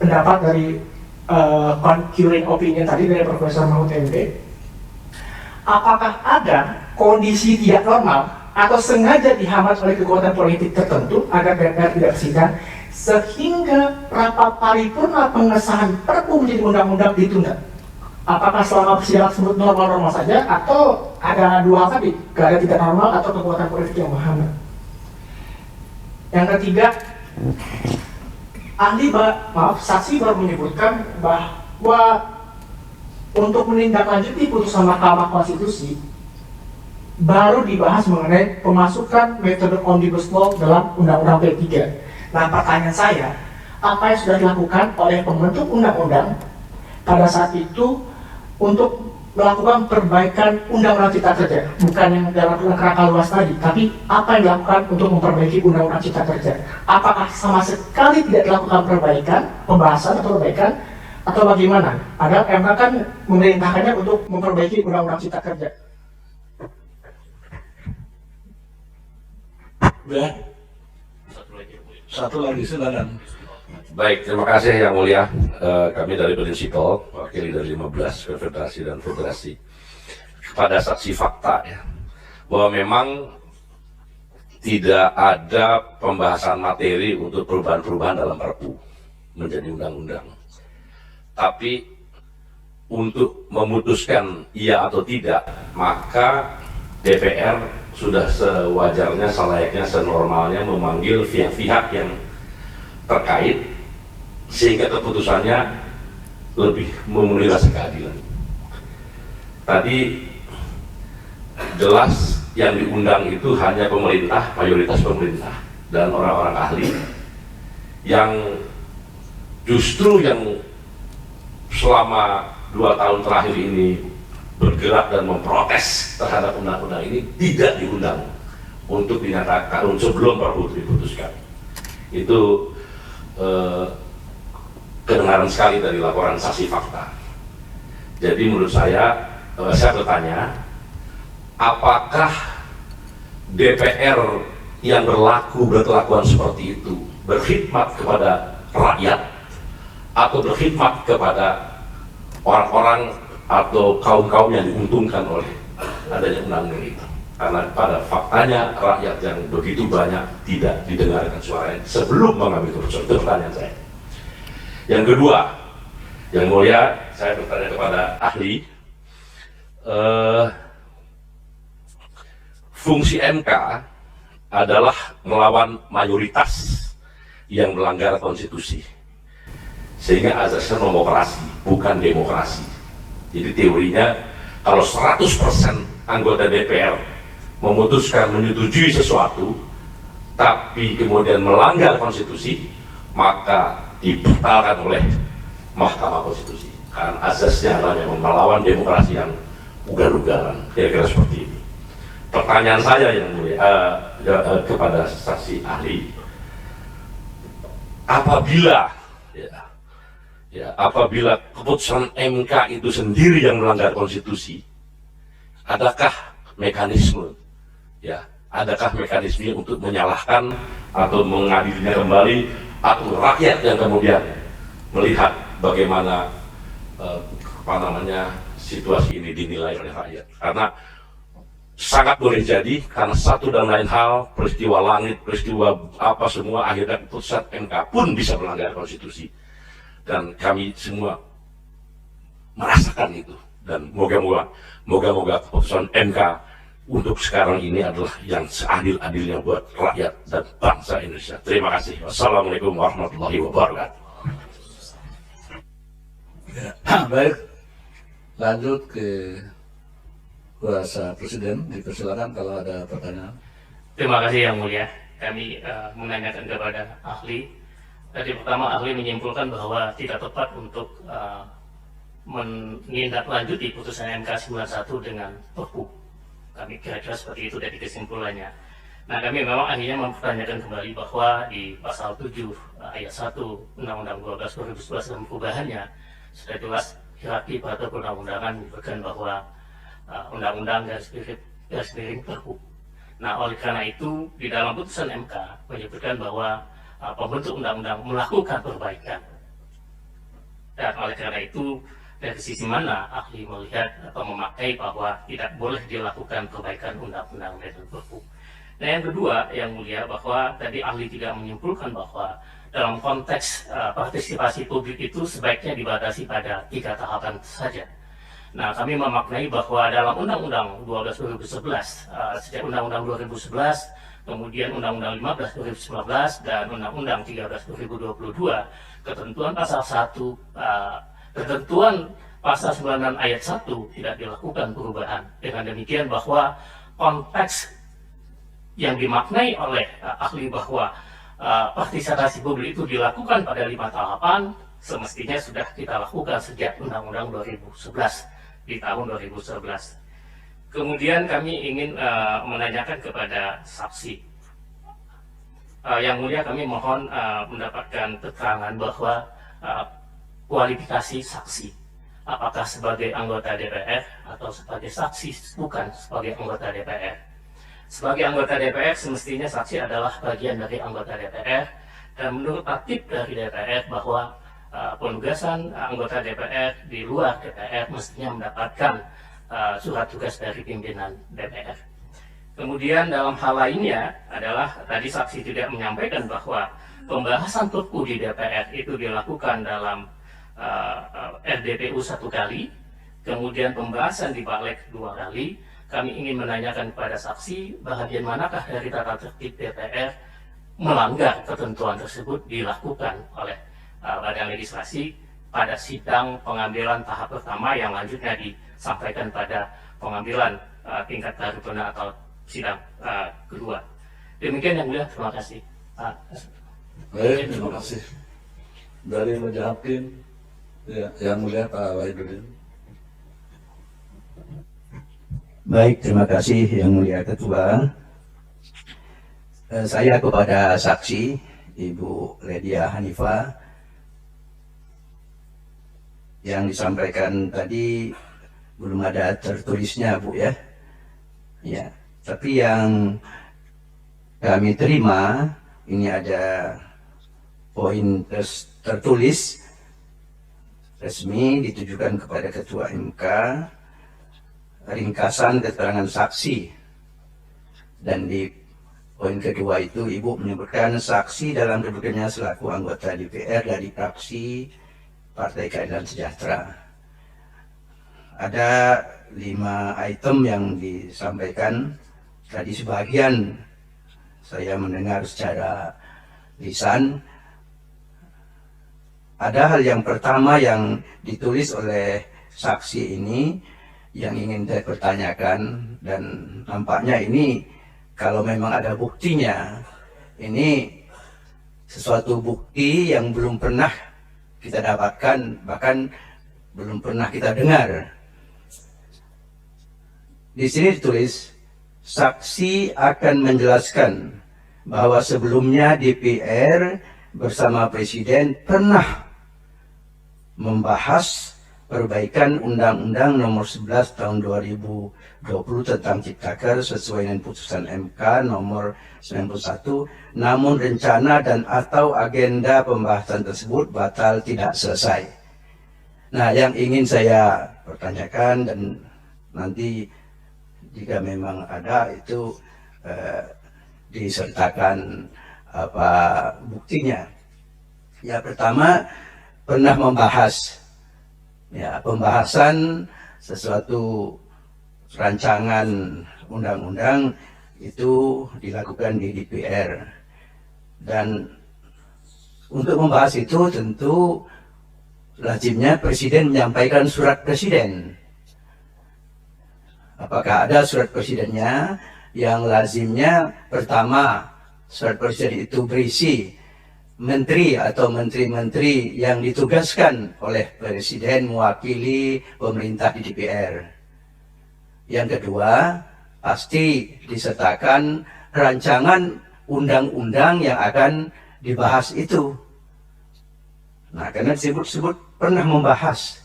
pendapat dari concurring opinion tadi dari Profesor Mahfud MD. Apakah ada kondisi tidak normal atau sengaja dihambat oleh kekuatan politik tertentu agar DPR tidak sidang sehingga rapat paripurna pengesahan Perpu menjadi undang-undang ditunda? Apakah selama persidangan tersebut normal-normal saja atau ada dua hal tadi, keadaan tidak normal atau kekuatan politik yang menghambat? Yang ketiga, saksi baru menyebutkan bahwa untuk menindaklanjuti putusan Mahkamah Konstitusi baru dibahas mengenai pemasukan metode Omnibus Law dalam Undang-Undang P3. Nah, pertanyaan saya, apa yang sudah dilakukan oleh pembentuk undang-undang pada saat itu untuk melakukan perbaikan Undang-Undang Cipta Kerja? Bukan yang dalam kerangka luas tadi, tapi apa yang dilakukan untuk memperbaiki Undang-Undang Cipta Kerja? Apakah sama sekali tidak dilakukan perbaikan, pembahasan atau perbaikan, atau bagaimana? Padahal MK kan memerintahkannya untuk memperbaiki Undang-Undang Cipta Kerja. Ya. Satu lagi silakan. Baik, terima kasih Yang Mulia. Kami dari Prinsipal, wakili dari 15 konfederasi dan federasi, kepada saksi fakta ya, bahwa memang tidak ada pembahasan materi untuk perubahan-perubahan dalam Perpu menjadi undang-undang. Tapi untuk memutuskan iya atau tidak, maka DPR sudah sewajarnya, selayaknya, senormalnya memanggil pihak-pihak yang terkait sehingga keputusannya lebih memenuhi rasa keadilan. Tadi jelas yang diundang itu hanya pemerintah, mayoritas pemerintah dan orang-orang ahli yang justru yang selama 2 tahun terakhir ini bergerak dan memprotes terhadap undang-undang ini tidak diundang untuk dinyatakan sebelum Perpu diputuskan. Itu kedengaran sekali dari laporan saksi fakta. Jadi menurut saya bertanya, apakah DPR yang berkelakuan seperti itu berkhidmat kepada rakyat atau berkhidmat kepada orang-orang atau kaum-kaum yang diuntungkan oleh adanya undang-undang itu? Karena pada faktanya rakyat yang begitu banyak tidak didengarkan suaranya sebelum mengambil keputusan. Itu pertanyaan saya. Yang kedua, Yang Mulia, saya bertanya kepada ahli, fungsi MK adalah melawan mayoritas yang melanggar konstitusi, sehingga azasnya nomokrasi, bukan demokrasi. Jadi teorinya kalau 100% anggota DPR memutuskan menyetujui sesuatu, tapi kemudian melanggar konstitusi, maka dibatalkan oleh Mahkamah Konstitusi. Karena asasnya adalah memang melawan demokrasi yang ugal-ugalan, kira-kira seperti ini. Pertanyaan saya yang mulia kepada saksi ahli, apabila keputusan MK itu sendiri yang melanggar konstitusi, adakah mekanisme untuk menyalahkan atau mengadilinya kembali, atau rakyat yang kemudian melihat bagaimana situasi ini dinilai oleh rakyat? Karena sangat boleh jadi karena satu dan lain hal, peristiwa langit, peristiwa apa semua, akhirnya keputusan MK pun bisa melanggar konstitusi, dan kami semua merasakan itu. Dan moga-moga keputusan MK untuk sekarang ini adalah yang seadil-adilnya buat rakyat dan bangsa Indonesia. Terima kasih. Wassalamualaikum warahmatullahi wabarakatuh. Baik, lanjut ke kuasa Presiden. Dipersilakan kalau ada pertanyaan. Terima kasih Yang Mulia. Kami menanyakan kepada ahli. Tadi pertama ahli menyimpulkan bahwa tidak tepat untuk menindaklanjuti putusan MK 91 dengan Perpu. Kami kira-kira seperti itu dari kesimpulannya. Nah, kami memang akhirnya mempertanyakan kembali bahwa di pasal 7 ayat 1 Undang-Undang 12 2011 dan perubahannya sudah jelas hierarki pada perundang-undangan menyebutkan bahwa undang-undang garis miring Perpu. Nah, oleh karena itu di dalam putusan MK menyebutkan bahwa pembentuk undang-undang melakukan perbaikan. Dan oleh karena itu dari sisi mana ahli melihat atau memakai bahwa tidak boleh dilakukan perbaikan undang-undang dan Perpu. Nah, yang kedua yang mulia, bahwa tadi ahli tidak menyimpulkan bahwa dalam konteks partisipasi publik itu sebaiknya dibatasi pada 3 tahapan saja. Nah, kami memaknai bahwa dalam Undang-Undang 12 2011, sejak Undang-Undang 2011, kemudian Undang-Undang 15 2019 dan Undang-Undang 13 2022, ketentuan pasal 96 ayat 1 tidak dilakukan perubahan. Dengan demikian bahwa konteks yang dimaknai oleh ahli bahwa partisipasi publik itu dilakukan pada 5 tahapan semestinya sudah kita lakukan sejak Undang-Undang 2011 di tahun 2011. Kemudian kami ingin menanyakan kepada saksi. Yang mulia, kami mohon mendapatkan keterangan bahwa kualifikasi saksi, apakah sebagai anggota DPR atau sebagai saksi bukan sebagai anggota DPR. Sebagai anggota DPR semestinya saksi adalah bagian dari anggota DPR, dan menurut tatib dari DPR bahwa penugasan anggota DPR di luar DPR mestinya mendapatkan surat tugas dari pimpinan DPR. Kemudian dalam hal lainnya adalah tadi saksi tidak menyampaikan bahwa pembahasan Perpu di DPR itu dilakukan dalam RDPU 1 kali, kemudian pembahasan di Balik 2 kali. Kami ingin menanyakan kepada saksi bahagian manakah dari tata tertib DPR melanggar ketentuan tersebut dilakukan oleh Badan Legislasi pada sidang pengambilan tahap pertama yang lanjutnya disampaikan pada pengambilan tingkat paripurna atau sidang kedua. Demikian yang mulia, terima kasih. Baik, terima kasih. Dari Majelis Hakim, ya, yang mulia Pak Wahidudin. Baik, terima kasih Yang Mulia Ketua. Saya kepada saksi Ibu Ledia Hanifah, yang disampaikan tadi belum ada tertulisnya, Bu, ya. Ya, tapi yang kami terima ini ada poin tertulis resmi ditujukan kepada Ketua MK, ringkasan keterangan saksi, dan di poin kedua itu Ibu menyebutkan saksi dalam kedudukannya selaku anggota DPR dari fraksi Partai Keadilan Sejahtera. Ada 5 item yang disampaikan tadi, sebagian saya mendengar secara lisan. Ada hal yang pertama yang ditulis oleh saksi ini yang ingin saya pertanyakan, dan nampaknya ini kalau memang ada buktinya, ini sesuatu bukti yang belum pernah kita dapatkan, bahkan belum pernah kita dengar. Di sini ditulis, saksi akan menjelaskan bahwa sebelumnya DPR bersama Presiden pernah membahas perbaikan Undang-Undang Nomor 11 Tahun 2020 tentang Ciptaker sesuai dengan putusan MK Nomor 91, namun rencana dan atau agenda pembahasan tersebut batal tidak selesai. Nah, yang ingin saya pertanyakan, dan nanti jika memang ada itu disertakan apa buktinya. Ya, pertama, pernah membahas pembahasan sesuatu rancangan undang-undang itu dilakukan di DPR, dan untuk membahas itu tentu lazimnya Presiden menyampaikan surat Presiden. Apakah ada surat Presidennya? Yang lazimnya pertama, surat Presiden itu berisi menteri atau menteri-menteri yang ditugaskan oleh Presiden mewakili pemerintah di DPR. Yang kedua, pasti disertakan rancangan undang-undang yang akan dibahas itu. Nah, karena disebut-sebut pernah membahas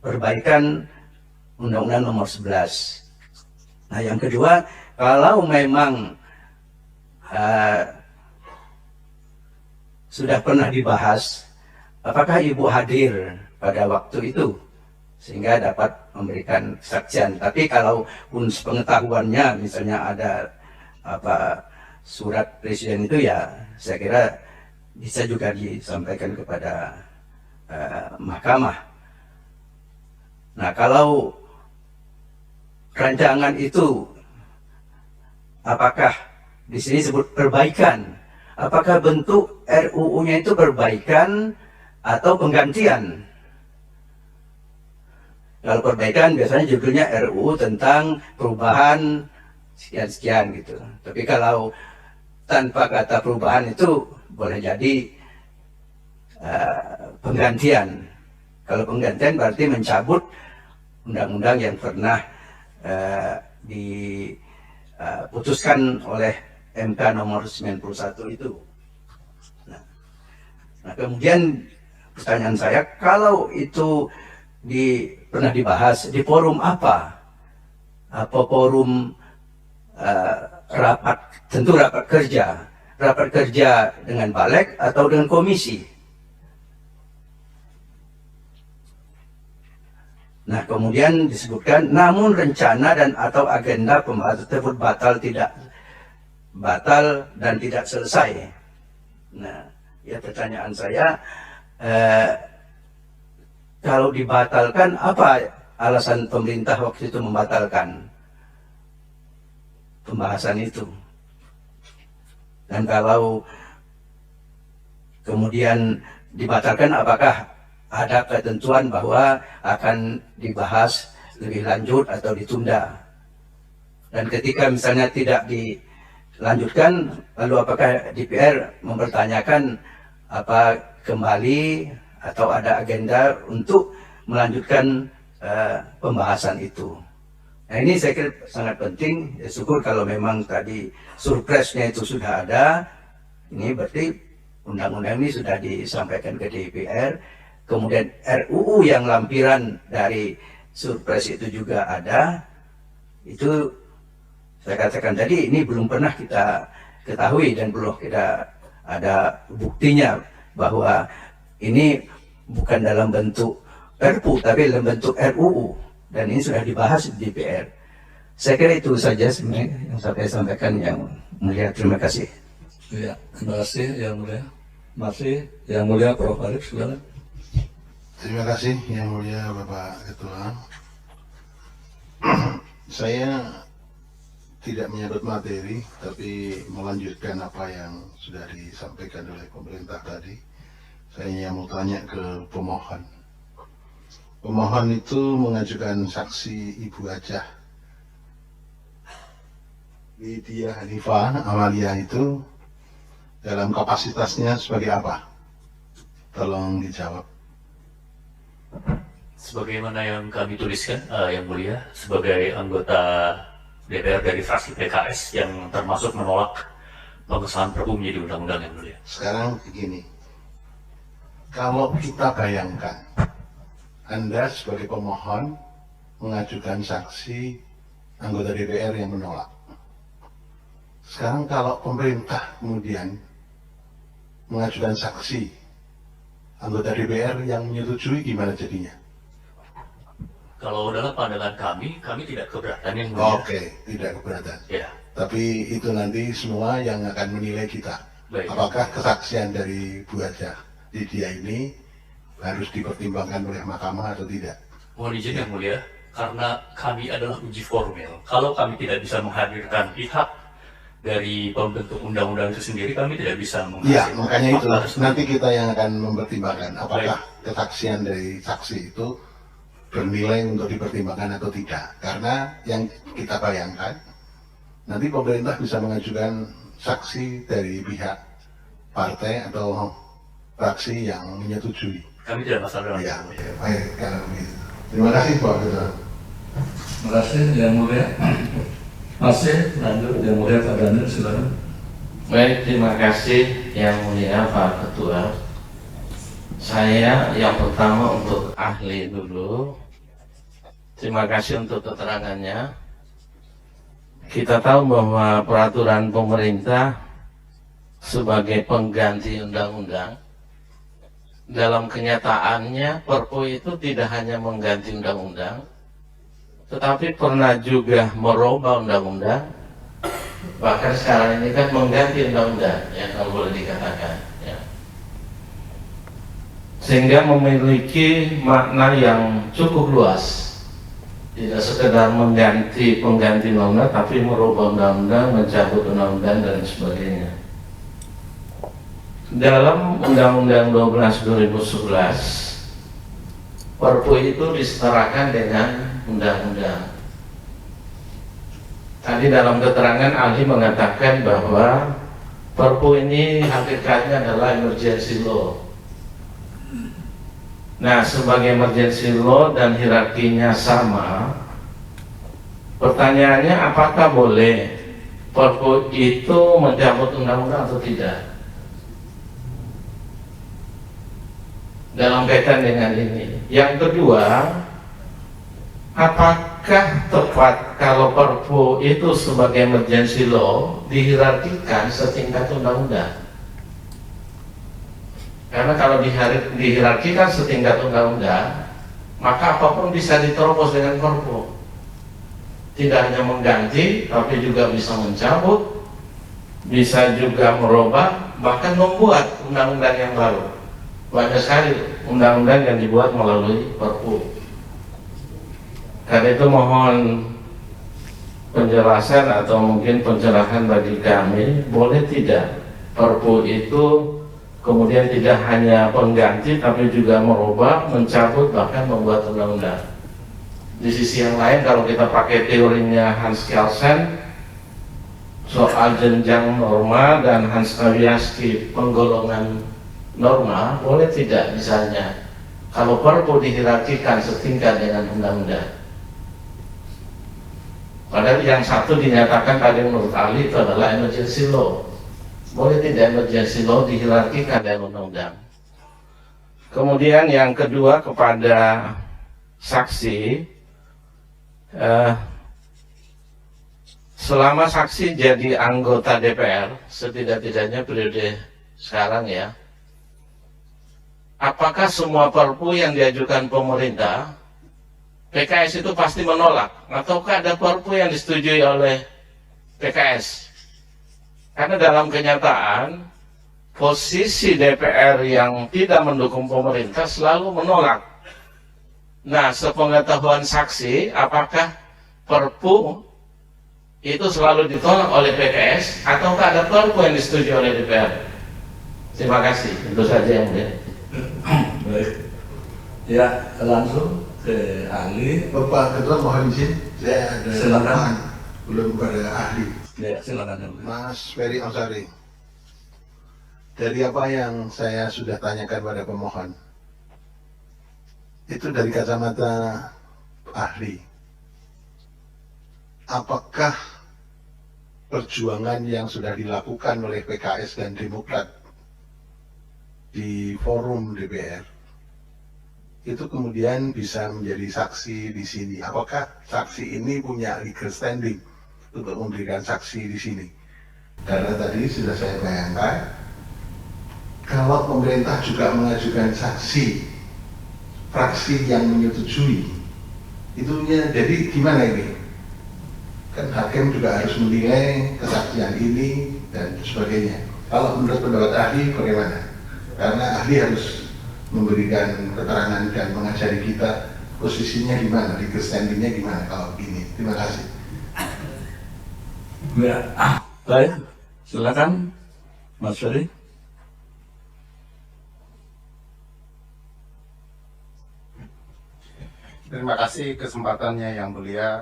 perbaikan Undang-Undang Nomor 11. Nah, yang kedua, kalau memang sudah pernah dibahas, apakah Ibu hadir pada waktu itu sehingga dapat memberikan kesaksian? Tapi kalau pun sepengetahuannya misalnya ada surat Presiden itu, ya saya kira bisa juga disampaikan kepada mahkamah. Nah, kalau rancangan itu, apakah di sini sebut perbaikan? Apakah bentuk RUU-nya itu perbaikan atau penggantian? Kalau perbaikan biasanya judulnya RUU tentang perubahan sekian-sekian gitu. Tapi kalau tanpa kata perubahan itu boleh jadi penggantian. Kalau penggantian berarti mencabut undang-undang yang pernah diputuskan oleh MK Nomor 91 itu. Nah, kemudian pertanyaan saya, kalau itu pernah dibahas di forum apa? Apa forum rapat? Tentu rapat kerja dengan Balek atau dengan komisi. Nah, kemudian disebutkan, namun rencana dan atau agenda pembahasan tersebut batal dan tidak selesai. Nah, ya pertanyaan saya, kalau dibatalkan, apa alasan pemerintah waktu itu membatalkan pembahasan itu? Dan kalau kemudian dibatalkan, apakah ada ketentuan bahwa akan dibahas lebih lanjut atau ditunda? Dan ketika misalnya tidak dilanjutkan, lalu apakah DPR mempertanyakan apa kembali atau ada agenda untuk melanjutkan pembahasan itu? Nah, ini saya kira sangat penting. Ya, syukur kalau memang tadi surpresnya itu sudah ada. Ini berarti undang-undang ini sudah disampaikan ke DPR. Kemudian RUU yang lampiran dari surpres itu juga ada. Itu saya katakan tadi, ini belum pernah kita ketahui dan belum kita ada buktinya bahwa ini bukan dalam bentuk Perpu tapi dalam bentuk RUU, dan ini sudah dibahas di DPR. Saya kira itu saja sebenarnya yang saya sampaikan, yang mulia. Terima kasih. Ya, terima kasih yang mulia. Masih yang mulia Prof. Arif, silakan. Terima kasih yang mulia Bapak Ketua. Saya tidak menyebut materi, tapi melanjutkan apa yang sudah disampaikan oleh pemerintah tadi. Saya hanya mau tanya ke pemohon. pemohon itu mengajukan saksi Ibu Hajah Lydia Hanifah Amalia itu dalam kapasitasnya sebagai apa? Tolong dijawab. Sebagaimana yang kami tuliskan, yang mulia, sebagai anggota DPR dari fraksi PKS yang termasuk menolak pengesahan Perpu menjadi undang-undang, yang mulia. Sekarang begini, kalau kita bayangkan Anda sebagai pemohon mengajukan saksi anggota DPR yang menolak. Sekarang kalau pemerintah kemudian mengajukan saksi anggota DPR yang menyetujui, gimana jadinya? Kalau dalam pandangan kami tidak keberatan, yang mulia. Oke, tidak keberatan. Ya, Tapi itu nanti semua yang akan menilai kita. baik. Apakah kesaksian dari Bu Hajah Lydia ini harus dipertimbangkan oleh mahkamah atau tidak? Mohon izin, yang mulia, karena kami adalah uji formil. Kalau kami tidak bisa menghadirkan pihak dari pembentuk undang-undang itu sendiri, kami tidak bisa Iya, menghasilkan makanya itu. fakta tersebut. Nanti kita yang akan mempertimbangkan apakah kesaksian dari saksi itu bernilai untuk dipertimbangkan atau tidak. Karena yang kita bayangkan, nanti pemerintah bisa mengajukan saksi dari pihak partai atau fraksi yang menyetujui. Kami tidak masalah dengan Ya, itu. baik, kalau begitu. Terima kasih Pak Ketua. Terima kasih yang mulia. Masih lanjut yang mulia Pak Daniel, silakan. Baik, terima kasih yang mulia Pak Ketua. Saya yang pertama untuk ahli dulu. Terima kasih untuk keterangannya. Kita tahu bahwa peraturan pemerintah sebagai pengganti undang-undang, dalam kenyataannya Perpu itu tidak hanya mengganti undang-undang, tetapi pernah juga merubah undang-undang. Bahkan sekarang ini kan mengganti undang-undang, ya, kalau boleh dikatakan, ya. Sehingga memiliki makna yang cukup luas. Tidak sekedar mengganti pengganti undang-undang, tapi merubah undang-undang, mencabut undang-undang dan sebagainya. Dalam Undang-Undang 12 2011, Perpu itu disetarakan dengan undang-undang. Tadi dalam keterangan ahli mengatakan bahwa Perpu ini hakikatnya adalah emergency law. Nah, sebagai emergency law dan hierarkinya sama, pertanyaannya apakah boleh Perpu itu mencabut undang-undang atau tidak? Dalam kaitan dengan ini. Yang kedua, apakah tepat kalau Perpu itu sebagai emergency law dihierarkikan setingkat undang-undang? Karena kalau dihierarkikan setingkat undang-undang, maka apapun bisa diterobos dengan Perpu. Tidak hanya mengganti, tapi juga bisa mencabut, bisa juga merubah, bahkan membuat undang-undang yang baru. Banyak sekali undang-undang yang dibuat melalui Perpu. Karena itu mohon penjelasan atau mungkin pencerahan bagi kami, boleh tidak Perpu itu kemudian tidak hanya pengganti tapi juga merubah, mencabut, bahkan membuat undang-undang. Di sisi yang lain, kalau kita pakai teorinya Hans Kelsen soal jenjang norma dan Hans Kawiaski penggolongan norma, boleh tidak misalnya kalau Perpu dihierarkikan setingkat dengan undang-undang? Padahal yang satu dinyatakan tadi menurut ahli itu adalah emergency law. Boleh tidak emergency law dihierarkikan dengan undang-undang? Kemudian yang kedua kepada saksi, selama saksi jadi anggota DPR, setidak-tidaknya periode sekarang ya, apakah semua Perpu yang diajukan pemerintah, PKS itu pasti menolak? Ataukah ada Perpu yang disetujui oleh PKS? Karena dalam kenyataan, posisi DPR yang tidak mendukung pemerintah selalu menolak. Nah, sepengetahuan saksi, apakah Perpu itu selalu ditolak oleh PKS, ataukah ada Perpu yang disetujui oleh DPR? Terima kasih, itu saja yang mulia. Baik. Ya, langsung ke ahli. Bapak Ketua mohon izin, saya ada Silakan. tambahan belum pada ahli. Ya, silakan. Mas Ferry Amsari, dari apa yang saya sudah tanyakan pada pemohon, itu dari kacamata ahli, apakah perjuangan yang sudah dilakukan oleh PKS dan Demokrat di forum DPR itu kemudian bisa menjadi saksi di sini? Apakah saksi ini punya legal standing untuk memberikan saksi di sini? Karena tadi sudah saya bayangkan, kalau pemerintah juga mengajukan saksi, fraksi yang menyetujui, itunya jadi gimana ini? Kan hakim juga harus menilai kesaksian ini dan sebagainya. Kalau menurut pendapat ahli bagaimana? Karena ahli harus memberikan keterangan dan mengajari kita posisinya gimana, legal standingnya gimana kalau begini. Terima kasih. Ya, baik, silakan Mas Ferry. Terima kasih kesempatannya yang mulia.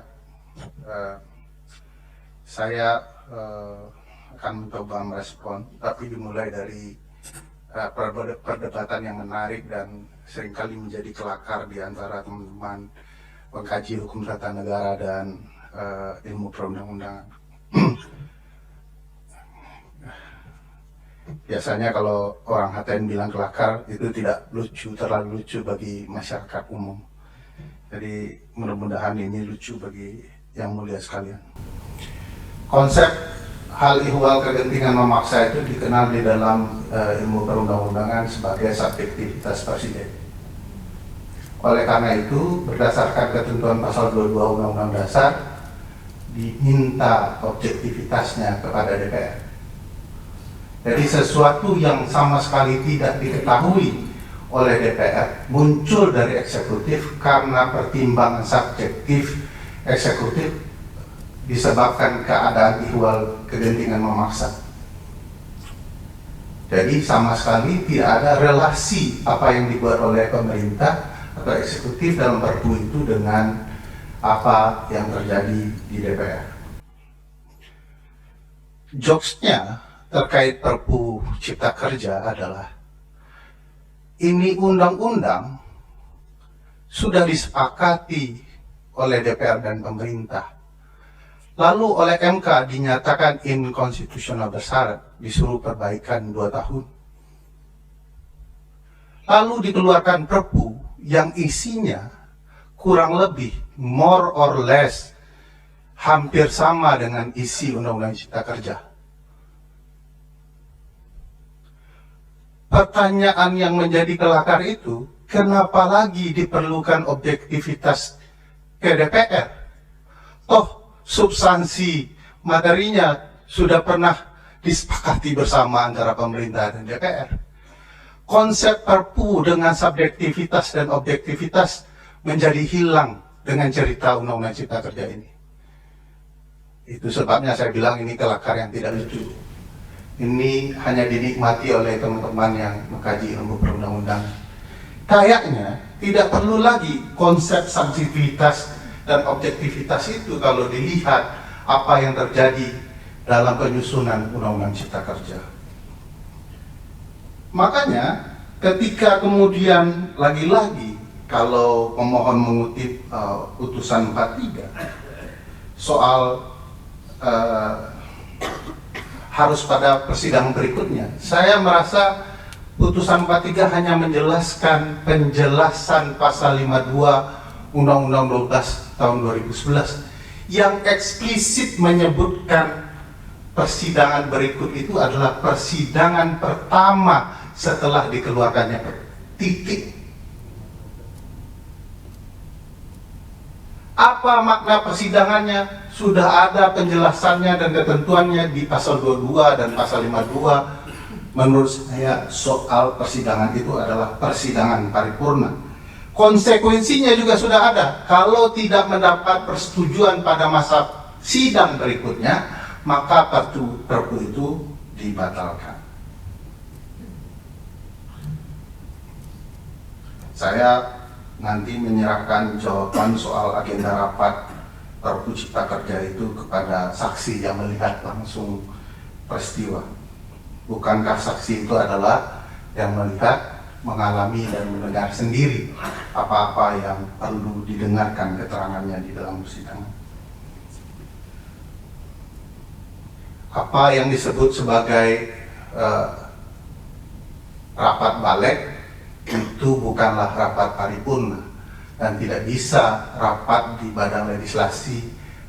Saya akan mencoba merespon, tapi dimulai dari perdebatan yang menarik dan seringkali menjadi kelakar di antara teman-teman pengkaji hukum tata negara dan ilmu perundang-undangan. Biasanya kalau orang HTN bilang kelakar itu tidak lucu, terlalu lucu bagi masyarakat umum. Jadi mudah-mudahan ini lucu bagi yang mulia sekalian. Konsep hal ihwal kegentingan memaksa itu dikenal di dalam ilmu perundang-undangan sebagai subjektivitas presiden. Oleh karena itu, berdasarkan ketentuan pasal 22 Undang-Undang Dasar, diminta objektivitasnya kepada DPR. Jadi sesuatu yang sama sekali tidak diketahui oleh DPR muncul dari eksekutif karena pertimbangan subjektif eksekutif disebabkan keadaan ihwal kegentingan memaksa. Jadi sama sekali tidak ada relasi apa yang dibuat oleh pemerintah atau eksekutif dalam Perpu itu dengan apa yang terjadi di DPR. Jokesnya terkait Perpu Cipta Kerja adalah ini undang-undang sudah disepakati oleh DPR dan pemerintah. Lalu oleh MK dinyatakan inkonstitusional bersyarat, disuruh perbaikan 2 tahun. Lalu dikeluarkan Perpu yang isinya kurang lebih, more or less, hampir sama dengan isi Undang-Undang Cipta Kerja. Pertanyaan yang menjadi kelakar itu, kenapa lagi diperlukan objektivitas ke DPR? Toh, substansi materinya sudah pernah disepakati bersama antara pemerintah dan DPR. Konsep Perpu dengan subjektivitas dan objektivitas menjadi hilang dengan cerita Undang-Undang Cipta Kerja ini. Itu sebabnya saya bilang ini kelakar yang tidak lucu. Ini hanya dinikmati oleh teman-teman yang mengkaji ilmu perundang-undangan. Kayaknya tidak perlu lagi konsep subjektivitas dan objektivitas itu kalau dilihat apa yang terjadi dalam penyusunan Undang-Undang Cipta Kerja. Makanya ketika kemudian lagi-lagi kalau pemohon mengutip putusan 43 soal harus pada persidangan berikutnya, saya merasa putusan 43 hanya menjelaskan penjelasan pasal 52 Undang-Undang 12 tahun 2011 yang eksplisit menyebutkan persidangan berikut itu adalah persidangan pertama setelah dikeluarkannya titik. Apa makna persidangannya? Sudah ada penjelasannya dan ketentuannya di pasal 22 dan pasal 52. Menurut saya soal persidangan itu adalah persidangan paripurna. Konsekuensinya juga sudah ada. Kalau tidak mendapat persetujuan pada masa sidang berikutnya, maka Perpu itu dibatalkan. Saya nanti menyerahkan jawaban soal agenda rapat Perpu Cipta Kerja itu kepada saksi yang melihat langsung peristiwa. Bukankah saksi itu adalah yang melihat, mengalami dan mendengar sendiri apa-apa yang perlu didengarkan keterangannya di dalam persidangan? Apa yang disebut sebagai rapat balik itu bukanlah rapat paripurna, dan tidak bisa rapat di badan legislasi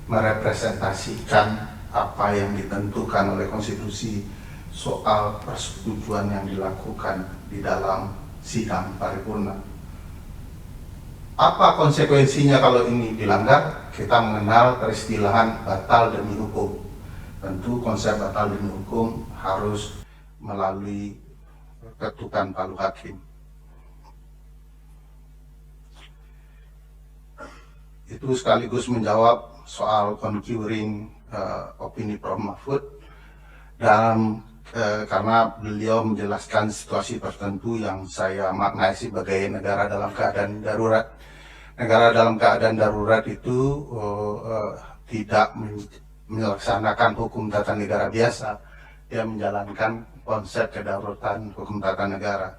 merepresentasikan apa yang ditentukan oleh konstitusi soal persetujuan yang dilakukan di dalam sidang paripurna. Apa konsekuensinya kalau ini dilanggar? Kita mengenal peristilahan batal demi hukum. Tentu konsep batal demi hukum harus melalui ketukan palu hakim. Itu sekaligus menjawab soal concurring opini Prof. Mahfud karena beliau menjelaskan situasi tertentu yang saya maknai sebagai negara dalam keadaan darurat. Negara dalam keadaan darurat itu tidak melaksanakan hukum tata negara biasa, dia menjalankan konsep kedaruratan hukum tata negara.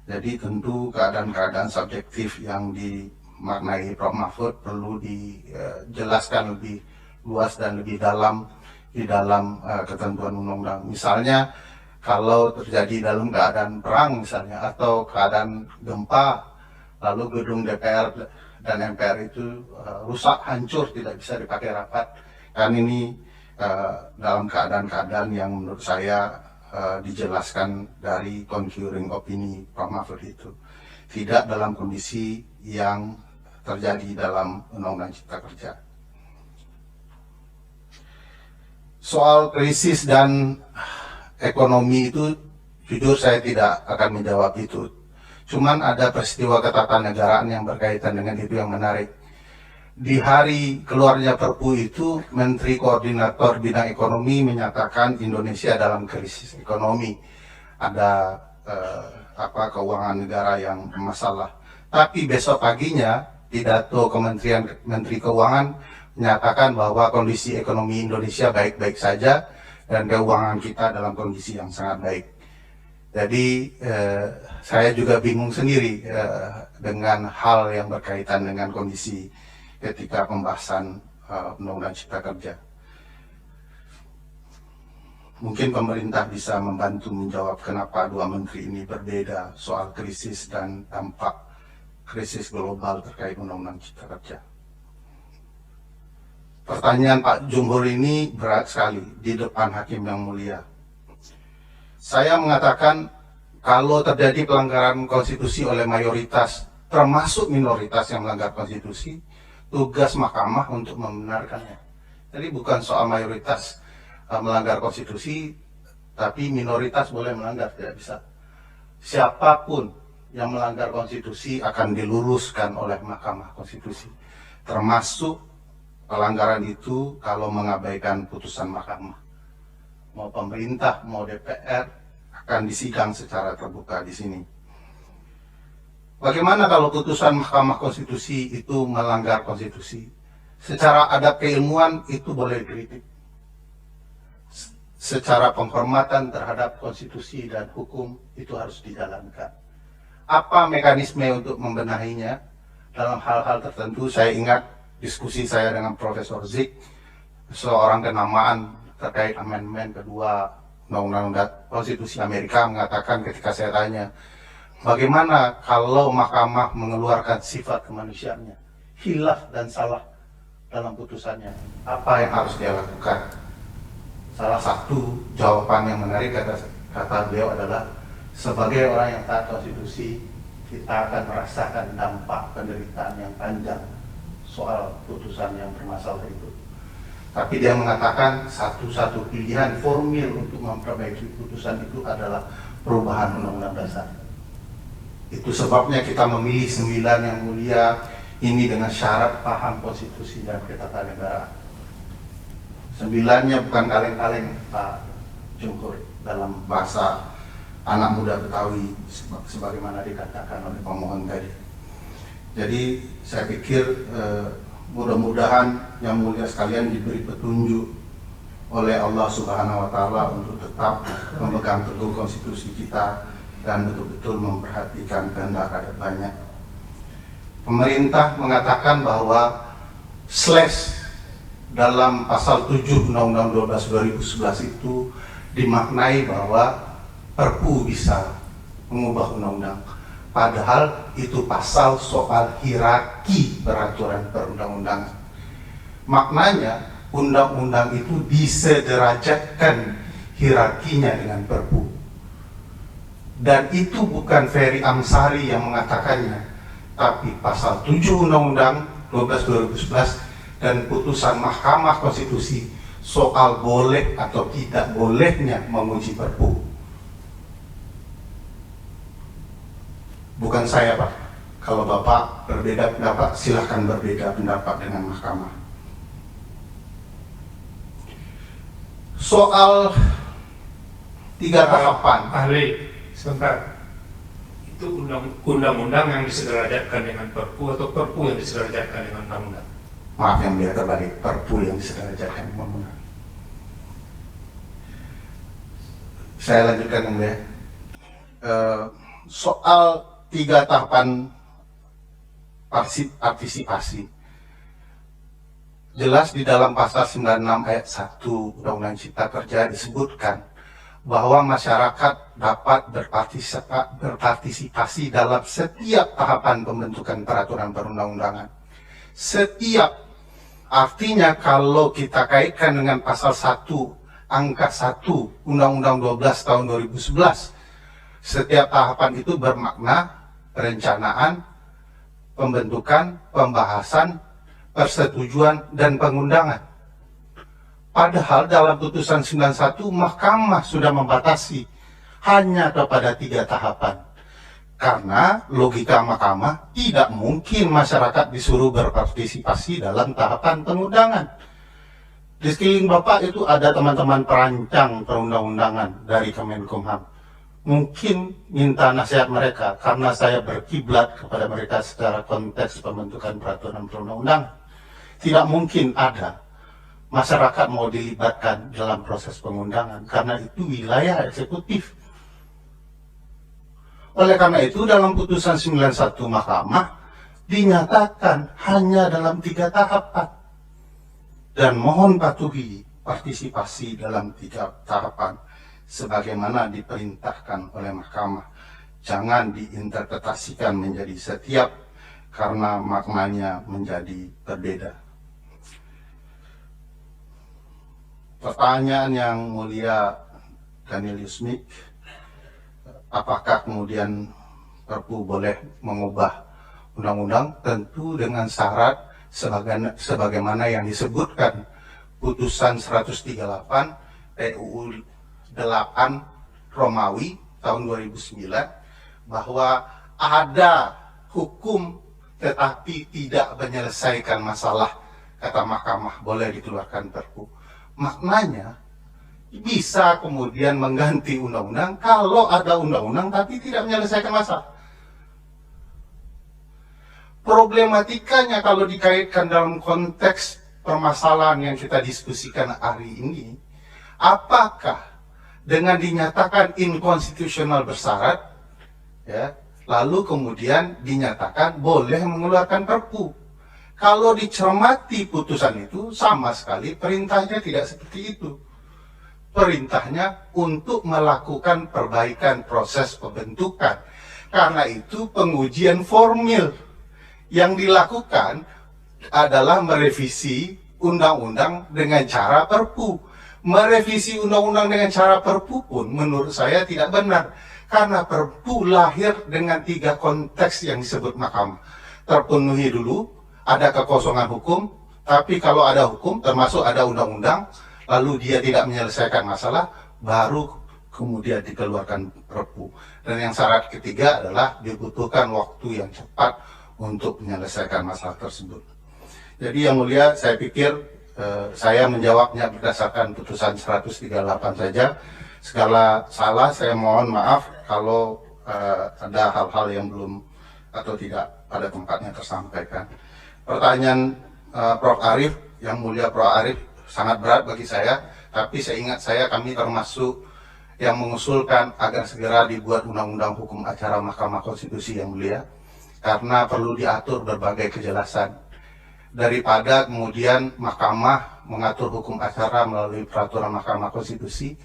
Jadi tentu keadaan-keadaan subjektif yang dimaknai Prof. Mahfud perlu dijelaskan lebih luas dan lebih dalam di dalam ketentuan undang-undang. Misalnya kalau terjadi dalam keadaan perang misalnya, atau keadaan gempa, lalu gedung DPR dan MPR itu rusak, hancur, tidak bisa dipakai rapat, kan ini dalam keadaan-keadaan yang menurut saya dijelaskan dari concurring opini Prof. Mahfud itu tidak dalam kondisi yang terjadi dalam Undang-Undang Cipta Kerja. Soal krisis dan ekonomi itu jujur saya tidak akan menjawab itu. Cuman ada peristiwa ketatanegaraan yang berkaitan dengan itu yang menarik. Di hari keluarnya Perpu itu, Menteri Koordinator Bidang Ekonomi menyatakan Indonesia dalam krisis ekonomi. Ada keuangan negara yang bermasalah. Tapi besok paginya pidato Kementerian Menteri Keuangan menyatakan bahwa kondisi ekonomi Indonesia baik-baik saja dan keuangan kita dalam kondisi yang sangat baik. Jadi saya juga bingung sendiri dengan hal yang berkaitan dengan kondisi ketika pembahasan Undang-Undang Cipta Kerja. Mungkin pemerintah bisa membantu menjawab kenapa dua menteri ini berbeda soal krisis dan dampak krisis global terkait Undang-Undang Cipta Kerja. Pertanyaan Pak Jumhur ini berat sekali di depan hakim yang mulia. Saya mengatakan kalau terjadi pelanggaran konstitusi oleh mayoritas, termasuk minoritas yang melanggar konstitusi, tugas mahkamah untuk membenarkannya. Jadi bukan soal mayoritas melanggar konstitusi, tapi minoritas boleh melanggar, tidak bisa. Siapapun yang melanggar konstitusi akan diluruskan oleh Mahkamah Konstitusi, termasuk pelanggaran itu kalau mengabaikan putusan mahkamah. Mau pemerintah, mau DPR akan disidang secara terbuka di sini. Bagaimana kalau putusan Mahkamah Konstitusi itu melanggar konstitusi? Secara adab keilmuan itu boleh dikritik. Secara penghormatan terhadap konstitusi dan hukum itu harus dijalankan. Apa mekanisme untuk membenahinya? Dalam hal-hal tertentu saya ingat diskusi saya dengan Profesor Zik, seorang kenamaan terkait amendmen kedua Undang-Undang Konstitusi Amerika, mengatakan ketika saya tanya, bagaimana kalau mahkamah mengeluarkan sifat kemanusiaannya, hilaf dan salah dalam putusannya, apa yang harus dia lakukan? Salah satu jawaban yang menarik kata beliau adalah, sebagai orang yang taat konstitusi, kita akan merasakan dampak penderitaan yang panjang soal putusan yang bermasalah itu. Tapi dia mengatakan satu-satu pilihan formil untuk memperbaiki putusan itu adalah perubahan Undang-Undang Dasar. Itu sebabnya kita memilih 9 yang mulia ini dengan syarat paham konstitusi dan ketatanegaraan. 9-nya bukan kaleng-kaleng, Pak Jumhur, dalam bahasa anak muda Betawi sebagaimana dikatakan oleh pemohon tadi. Jadi saya pikir mudah-mudahan yang mulia sekalian diberi petunjuk oleh Allah Subhanahu wa Ta'ala untuk tetap memegang teguh konstitusi kita dan betul-betul memperhatikan kehendak rakyat banyak. Pemerintah mengatakan bahwa slash dalam pasal 7 Undang-Undang 12 2011 itu dimaknai bahwa Perpu bisa mengubah undang-undang. Padahal itu pasal soal hierarki peraturan perundang-undangan. Maknanya undang-undang itu disederajatkan hierarkinya dengan Perpu. Dan itu bukan Ferry Amsari yang mengatakannya, tapi pasal 7 Undang-Undang 12 2011 dan putusan Mahkamah Konstitusi soal boleh atau tidak bolehnya menguji Perpu. Bukan saya, Pak. Kalau Bapak berbeda pendapat, silahkan berbeda pendapat dengan Mahkamah. Soal 3 tahapan. Ahli, sebentar. Itu undang-undang yang disederajatkan dengan Perpu atau Perpu yang disederajatkan dengan undang-undang? Maaf yang mulia, terbalik. Perpu yang disederajatkan dengan undang-undang. Saya lanjutkan yang mulia. Soal 3 tahapan partisipasi jelas di dalam pasal 96 ayat 1 Undang-Undang Cipta Kerja disebutkan bahwa masyarakat dapat berpartisipasi dalam setiap tahapan pembentukan peraturan perundang-undangan. Setiap, artinya kalau kita kaitkan dengan pasal 1 angka 1 Undang-Undang 12 tahun 2011, setiap tahapan itu bermakna perencanaan, pembentukan, pembahasan, persetujuan, dan pengundangan. Padahal dalam putusan 91 Mahkamah sudah membatasi hanya kepada 3 tahapan. Karena logika Mahkamah tidak mungkin masyarakat disuruh berpartisipasi dalam tahapan pengundangan. Di sekeliling Bapak itu ada teman-teman perancang perundang-undangan dari Kemenkumham. Mungkin minta nasihat mereka karena saya berkiblat kepada mereka secara konteks pembentukan peraturan perundang-undangan. Tidak mungkin ada masyarakat mau dilibatkan dalam proses pengundangan karena itu wilayah eksekutif. Oleh karena itu dalam putusan 91 Mahkamah dinyatakan hanya dalam 3 tahapan dan mohon patuhi partisipasi dalam 3 tahapan sebagaimana diperintahkan oleh Mahkamah. Jangan diinterpretasikan menjadi setiap karena maknanya menjadi berbeda. Pertanyaan yang mulia Daniel Yusmik, apakah kemudian Perpu boleh mengubah undang-undang? Tentu dengan syarat sebagaimana yang disebutkan putusan 138 PUU 8 Romawi tahun 2009 bahwa ada hukum tetapi tidak menyelesaikan masalah, kata Mahkamah, boleh dikeluarkan Perpu. Maknanya bisa kemudian mengganti undang-undang kalau ada undang-undang tapi tidak menyelesaikan masalah. Problematikanya kalau dikaitkan dalam konteks permasalahan yang kita diskusikan hari ini, apakah dengan dinyatakan inkonstitusional bersyarat, ya, lalu kemudian dinyatakan boleh mengeluarkan Perpu. Kalau dicermati putusan itu sama sekali perintahnya tidak seperti itu. Perintahnya untuk melakukan perbaikan proses pembentukan. Karena itu pengujian formil yang dilakukan adalah merevisi undang-undang dengan cara Perpu. Merevisi undang-undang dengan cara Perpu pun menurut saya tidak benar. Karena Perpu lahir dengan 3 konteks yang disebut Mahkamah. Terpenuhi dulu, ada kekosongan hukum, tapi kalau ada hukum termasuk ada undang-undang, lalu dia tidak menyelesaikan masalah, baru kemudian dikeluarkan Perpu. Dan yang syarat ketiga adalah dibutuhkan waktu yang cepat untuk menyelesaikan masalah tersebut. Jadi yang mulia, saya pikir saya menjawabnya berdasarkan putusan 138 saja. Segala salah saya mohon maaf kalau ada hal-hal yang belum atau tidak pada tempatnya tersampaikan. Pertanyaan Prof. Arief, yang mulia Prof. Arief, sangat berat bagi saya, tapi seingat saya kami termasuk yang mengusulkan agar segera dibuat undang-undang hukum acara Mahkamah Konstitusi yang mulia, karena perlu diatur berbagai kejelasan. Daripada kemudian Mahkamah mengatur hukum acara melalui peraturan Mahkamah Konstitusi,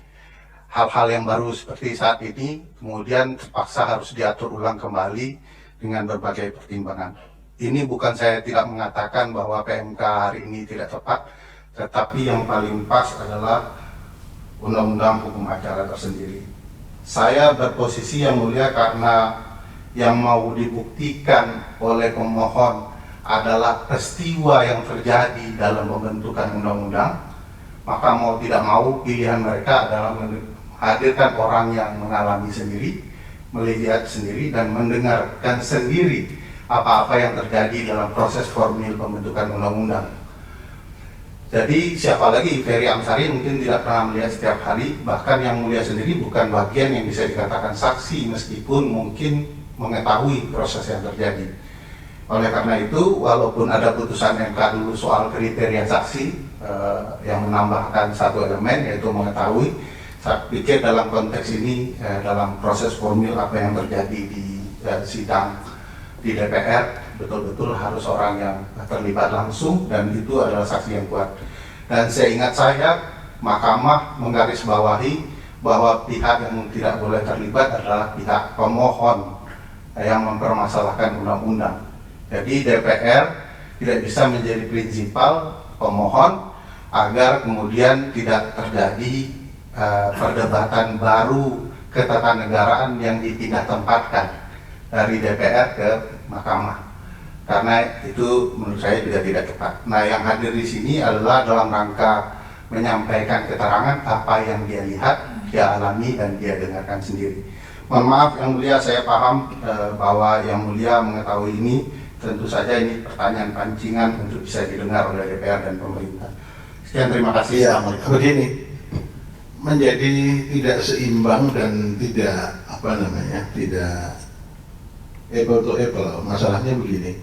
hal-hal yang baru seperti saat ini kemudian terpaksa harus diatur ulang kembali dengan berbagai pertimbangan. Ini bukan saya tidak mengatakan bahwa PMK hari ini tidak tepat, tetapi yang paling pas adalah undang-undang hukum acara tersendiri. Saya berposisi yang mulia karena yang mau dibuktikan oleh pemohon adalah peristiwa yang terjadi dalam pembentukan undang-undang, maka mau tidak mau pilihan mereka adalah menghadirkan orang yang mengalami sendiri, melihat sendiri, dan mendengarkan sendiri apa-apa yang terjadi dalam proses formil pembentukan undang-undang. Jadi siapa lagi, Ferry Amsari mungkin tidak pernah melihat setiap hari, bahkan yang mulia sendiri bukan bagian yang bisa dikatakan saksi, meskipun mungkin mengetahui proses yang terjadi. Oleh karena itu, walaupun ada putusan MK dulu soal kriteria saksi yang menambahkan satu elemen, yaitu mengetahui, saya pikir dalam konteks ini, dalam proses formil apa yang terjadi di sidang di DPR, betul-betul harus orang yang terlibat langsung, dan itu adalah saksi yang kuat. Dan seingat saya, Mahkamah menggarisbawahi bahwa pihak yang tidak boleh terlibat adalah pihak pemohon yang mempermasalahkan undang-undang. Jadi DPR tidak bisa menjadi prinsipal pemohon agar kemudian tidak terjadi perdebatan baru ketatanegaraan yang dipindah tempatkan dari DPR ke Mahkamah, karena itu menurut saya juga tidak tepat. Nah, yang hadir di sini adalah dalam rangka menyampaikan keterangan apa yang dia lihat, dia alami, dan dia dengarkan sendiri. Mohon maaf yang mulia, saya paham bahwa yang mulia mengetahui ini. Tentu saja ini pertanyaan pancingan untuk bisa didengar oleh DPR dan pemerintah. Sekian, terima kasih. Ya, begini, menjadi tidak seimbang dan tidak tidak apple to apple. Masalahnya begini,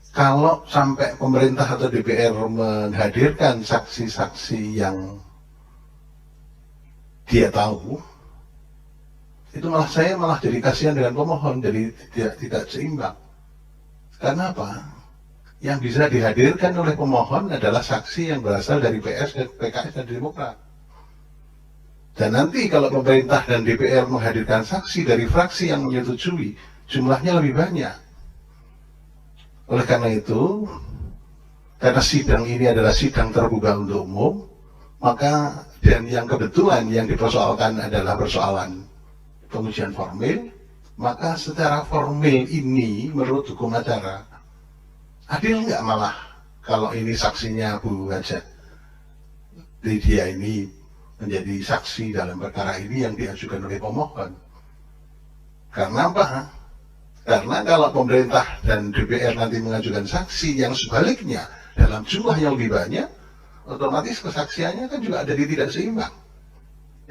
kalau sampai pemerintah atau DPR menghadirkan saksi-saksi yang dia tahu, itu saya malah jadi kasihan dengan pemohon, jadi tidak seimbang. Karena apa? Yang bisa dihadirkan oleh pemohon adalah saksi yang berasal dari PS, dan PKS, dan Demokrat. Dan nanti kalau pemerintah dan DPR menghadirkan saksi dari fraksi yang menyetujui, jumlahnya lebih banyak. Oleh karena itu, karena sidang ini adalah sidang terbuka untuk umum, maka dan yang kebetulan yang dipersoalkan adalah persoalan pengujian formil, maka secara formil ini menurut hukum acara adil nggak malah kalau ini saksinya Bu Haja Lydia ini menjadi saksi dalam perkara ini yang diajukan oleh pemohon. Karena apa? Karena kalau pemerintah dan DPR nanti mengajukan saksi yang sebaliknya dalam jumlah yang lebih banyak, otomatis kesaksiannya kan juga jadi tidak seimbang.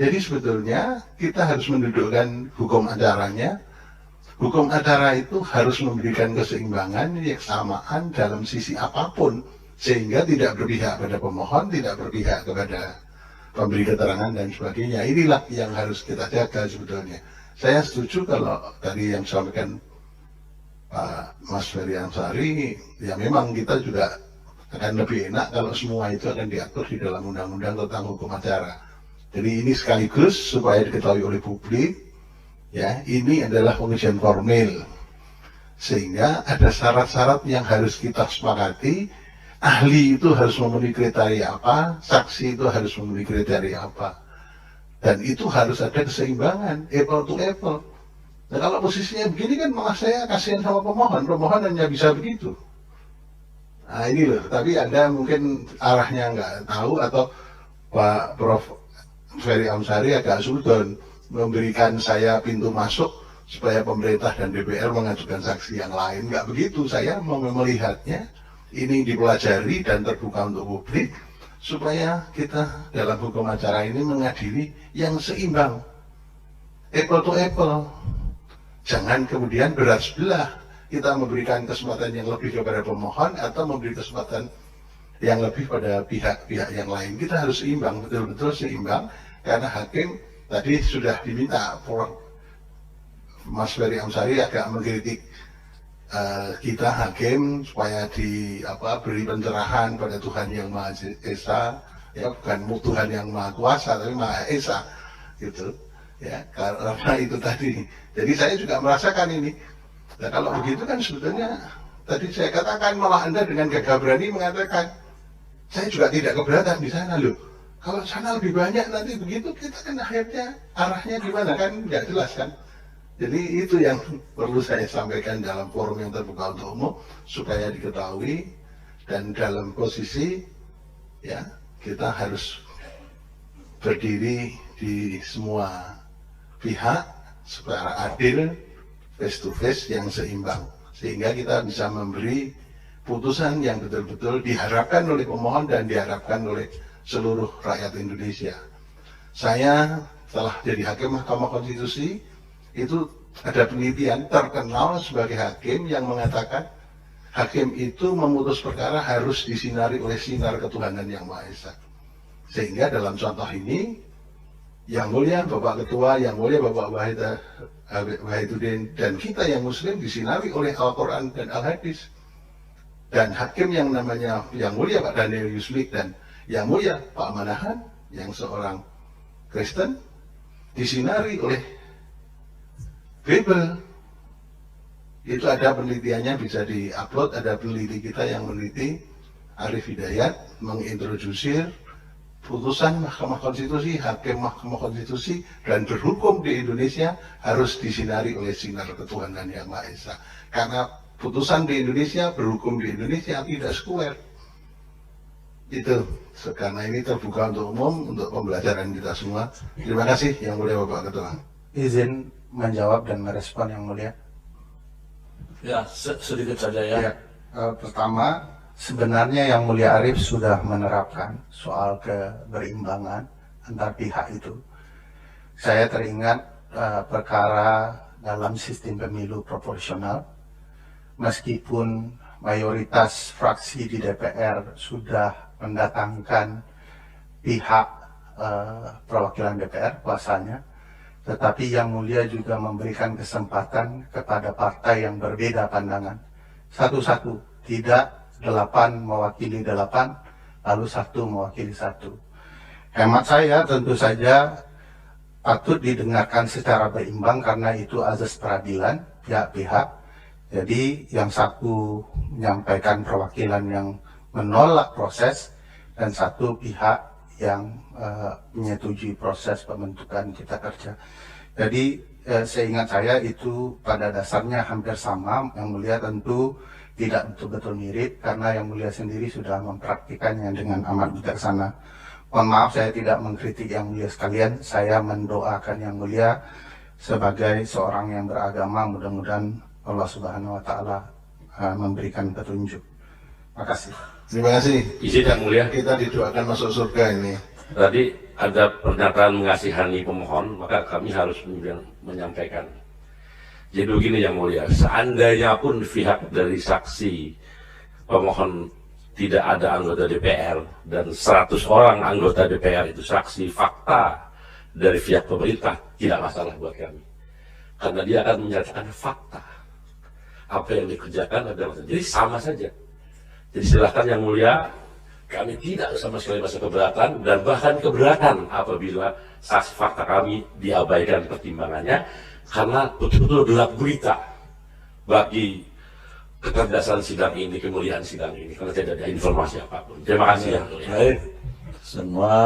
Jadi sebetulnya kita harus mendudukkan hukum acaranya. Hukum acara itu harus memberikan keseimbangan, kesamaan dalam sisi apapun, sehingga tidak berpihak pada pemohon, tidak berpihak kepada pemberi keterangan dan sebagainya. Inilah yang harus kita jaga sebetulnya. Saya setuju kalau tadi yang disampaikan Pak Mas Ferry Amsari, ya memang kita juga akan lebih enak kalau semua itu akan diatur di dalam undang-undang tentang hukum acara. Jadi ini sekaligus supaya diketahui oleh publik, ya, ini adalah pengujian formil, sehingga ada syarat-syarat yang harus kita sepakati. Ahli itu harus memenuhi kriteria apa, saksi itu harus memenuhi kriteria apa, dan itu harus ada keseimbangan, apple to apple. Nah, kalau posisinya begini kan malah saya kasihan sama pemohon hanya bisa begitu. Nah ini loh, tapi Anda mungkin arahnya nggak tahu, atau Pak Prof. Ferry Amsari agak sudon memberikan saya pintu masuk supaya pemerintah dan DPR mengajukan saksi yang lain. Nggak begitu, saya mau melihatnya ini dipelajari dan terbuka untuk publik supaya kita dalam hukum acara ini mengadili yang seimbang, apple to apple. Jangan kemudian berat sebelah. kita memberikan kesempatan yang lebih kepada pemohon atau memberi kesempatan yang lebih pada pihak-pihak yang lain. Kita harus seimbang, betul-betul seimbang, karena hakim tadi sudah diminta, Mas Ferry Amsari agak mengkritik kita hakim supaya beri pencerahan pada Tuhan yang Maha Esa, ya bukan Tuhan yang Maha Kuasa tapi Maha Esa gitu ya, karena itu tadi. Jadi saya juga merasakan ini. Nah kalau begitu kan sebetulnya tadi saya katakan malah Anda dengan gagah berani mengatakan saya juga tidak keberatan di sana loh. Kalau sana lebih banyak nanti begitu kita kan akhirnya arahnya gimana kan nggak jelas kan. Jadi itu yang perlu saya sampaikan dalam forum yang terbuka untuk umum supaya diketahui, dan dalam posisi ya kita harus berdiri di semua pihak secara adil, face to face yang seimbang, sehingga kita bisa memberi putusan yang betul-betul diharapkan oleh pemohon dan diharapkan oleh seluruh rakyat Indonesia. Saya telah jadi hakim Mahkamah Konstitusi, itu ada penelitian terkenal sebagai hakim yang mengatakan hakim itu memutus perkara harus disinari oleh sinar ketuhanan yang Maha Esa. Sehingga dalam contoh ini, Yang Mulia Bapak Ketua, Yang Mulia Bapak Wahiduddin, dan kita yang Muslim disinari oleh Al-Quran dan Al-Hadis. Dan hakim yang namanya Yang Mulia Pak Daniel Yusmik dan Yang Mulia Pak Manahan, yang seorang Kristen, disinari oleh Bible. Itu ada penelitiannya, bisa di-upload, ada peneliti kita yang meneliti, Arif Hidayat, mengintrodusir putusan Mahkamah Konstitusi, hakim Mahkamah Konstitusi, dan berhukum di Indonesia harus disinari oleh sinar ketuhanan yang Maha Esa. Karena putusan di Indonesia, berhukum di Indonesia tidak sekuler. Itu, karena ini terbuka untuk umum, untuk pembelajaran kita semua. Terima kasih Yang Mulia Bapak Ketua. Izin menjawab dan merespon Yang Mulia. Ya, sedikit saja ya. Pertama, sebenarnya Yang Mulia Arif sudah menerapkan soal keberimbangan antar pihak itu. Saya teringat perkara dalam sistem pemilu proporsional, meskipun mayoritas fraksi di DPR sudah mendatangkan pihak perwakilan DPR kuasanya, tetapi Yang Mulia juga memberikan kesempatan kepada partai yang berbeda pandangan. Satu-satu, tidak 8 mewakili 8, lalu 1 mewakili 1. Hemat saya tentu saja patut didengarkan secara berimbang karena itu azas peradilan pihak-pihak. Jadi yang satu menyampaikan perwakilan yang menolak proses dan satu pihak yang menyetujui proses pembentukan Cipta Kerja. Jadi seingat saya itu pada dasarnya hampir sama. Yang Mulia tentu tidak betul-betul mirip karena Yang Mulia sendiri sudah mempraktikannya dengan amat bijaksana. Mohon maaf saya tidak mengkritik Yang Mulia sekalian. Saya mendoakan Yang Mulia sebagai seorang yang beragama, mudah-mudahan Allah Subhanahu wa Ta'ala memberikan petunjuk. Terima kasih. Terima kasih. Izin Yang Mulia, kita didoakan masuk surga ini. tadi ada pernyataan mengasihani pemohon, maka kami harus menyampaikan. Jadi begini Yang Mulia, seandainya pun pihak dari saksi pemohon tidak ada anggota DPR dan 100 orang anggota DPR itu saksi fakta dari pihak pemerintah, tidak masalah buat kami. Karena dia akan menyatakan fakta. Apa yang dikerjakan adalah, jadi sama saja. Jadi silahkan Yang Mulia, kami tidak sama sekali merasa keberatan dan bahkan keberatan apabila saksi fakta kami diabaikan pertimbangannya, karena betul-betul gelap gulita bagi kecerdasan sidang ini, kemuliaan sidang ini, karena tidak ada informasi apapun. Terima kasih Yang Mulia. Baik, semua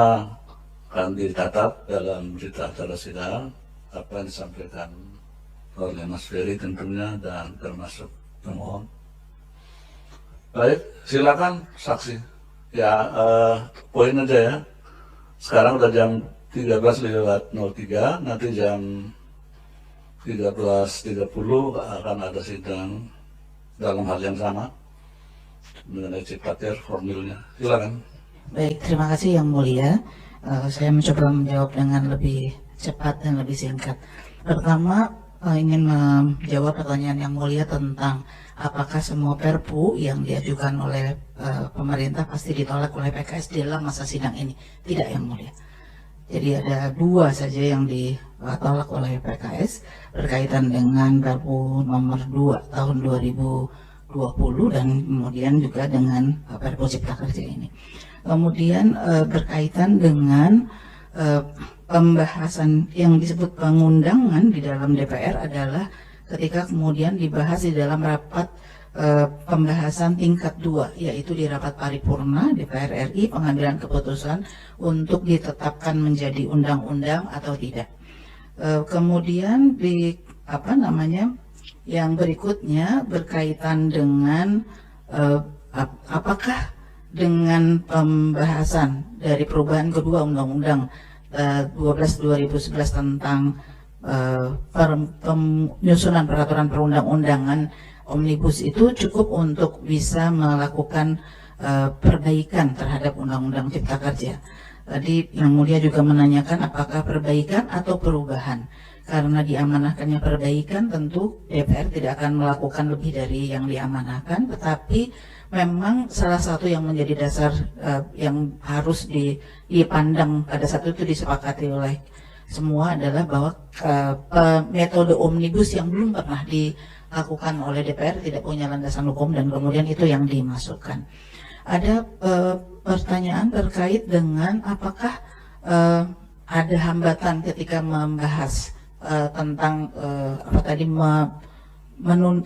akan dicatat dalam berita acara sidang apa yang disampaikan oleh Mas Ferry tentunya dan termasuk pemohon. Baik, silakan saksi. Ya, poin aja ya. Sekarang udah jam 13:03, nanti jam 13:30 akan ada sidang dalam hal yang sama mengenai Ciptaker formilnya. Silakan. Baik, terima kasih Yang Mulia. Saya mencoba menjawab dengan lebih cepat dan lebih singkat. Pertama, ingin menjawab pertanyaan yang mulia tentang apakah semua perpu yang diajukan oleh pemerintah pasti ditolak oleh PKS dalam masa sidang ini. Tidak, yang mulia. Jadi ada 2 saja yang ditolak oleh PKS berkaitan dengan Perpu nomor 2 tahun 2020 dan kemudian juga dengan Perpu Cipta Kerja ini. Kemudian berkaitan dengan pembahasan yang disebut pengundangan di dalam DPR adalah ketika kemudian dibahas di dalam rapat pembahasan tingkat 2, yaitu di rapat paripurna DPR RI, pengambilan keputusan untuk ditetapkan menjadi undang-undang atau tidak. Kemudian yang berikutnya berkaitan dengan apakah dengan pembahasan dari perubahan kedua undang-undang 12/2011 tentang penyusunan peraturan perundang-undangan omnibus itu cukup untuk bisa melakukan perbaikan terhadap undang-undang Cipta Kerja. Tadi Yang Mulia juga menanyakan apakah perbaikan atau perubahan. Karena diamanahkannya perbaikan, tentu DPR tidak akan melakukan lebih dari yang diamanahkan, tetapi memang salah satu yang menjadi dasar yang harus dipandang pada saat itu disepakati oleh semua adalah bahwa metode omnibus yang belum pernah dilakukan oleh DPR tidak punya landasan hukum dan kemudian itu yang dimasukkan. Ada pertanyaan terkait dengan apakah ada hambatan ketika membahas tentang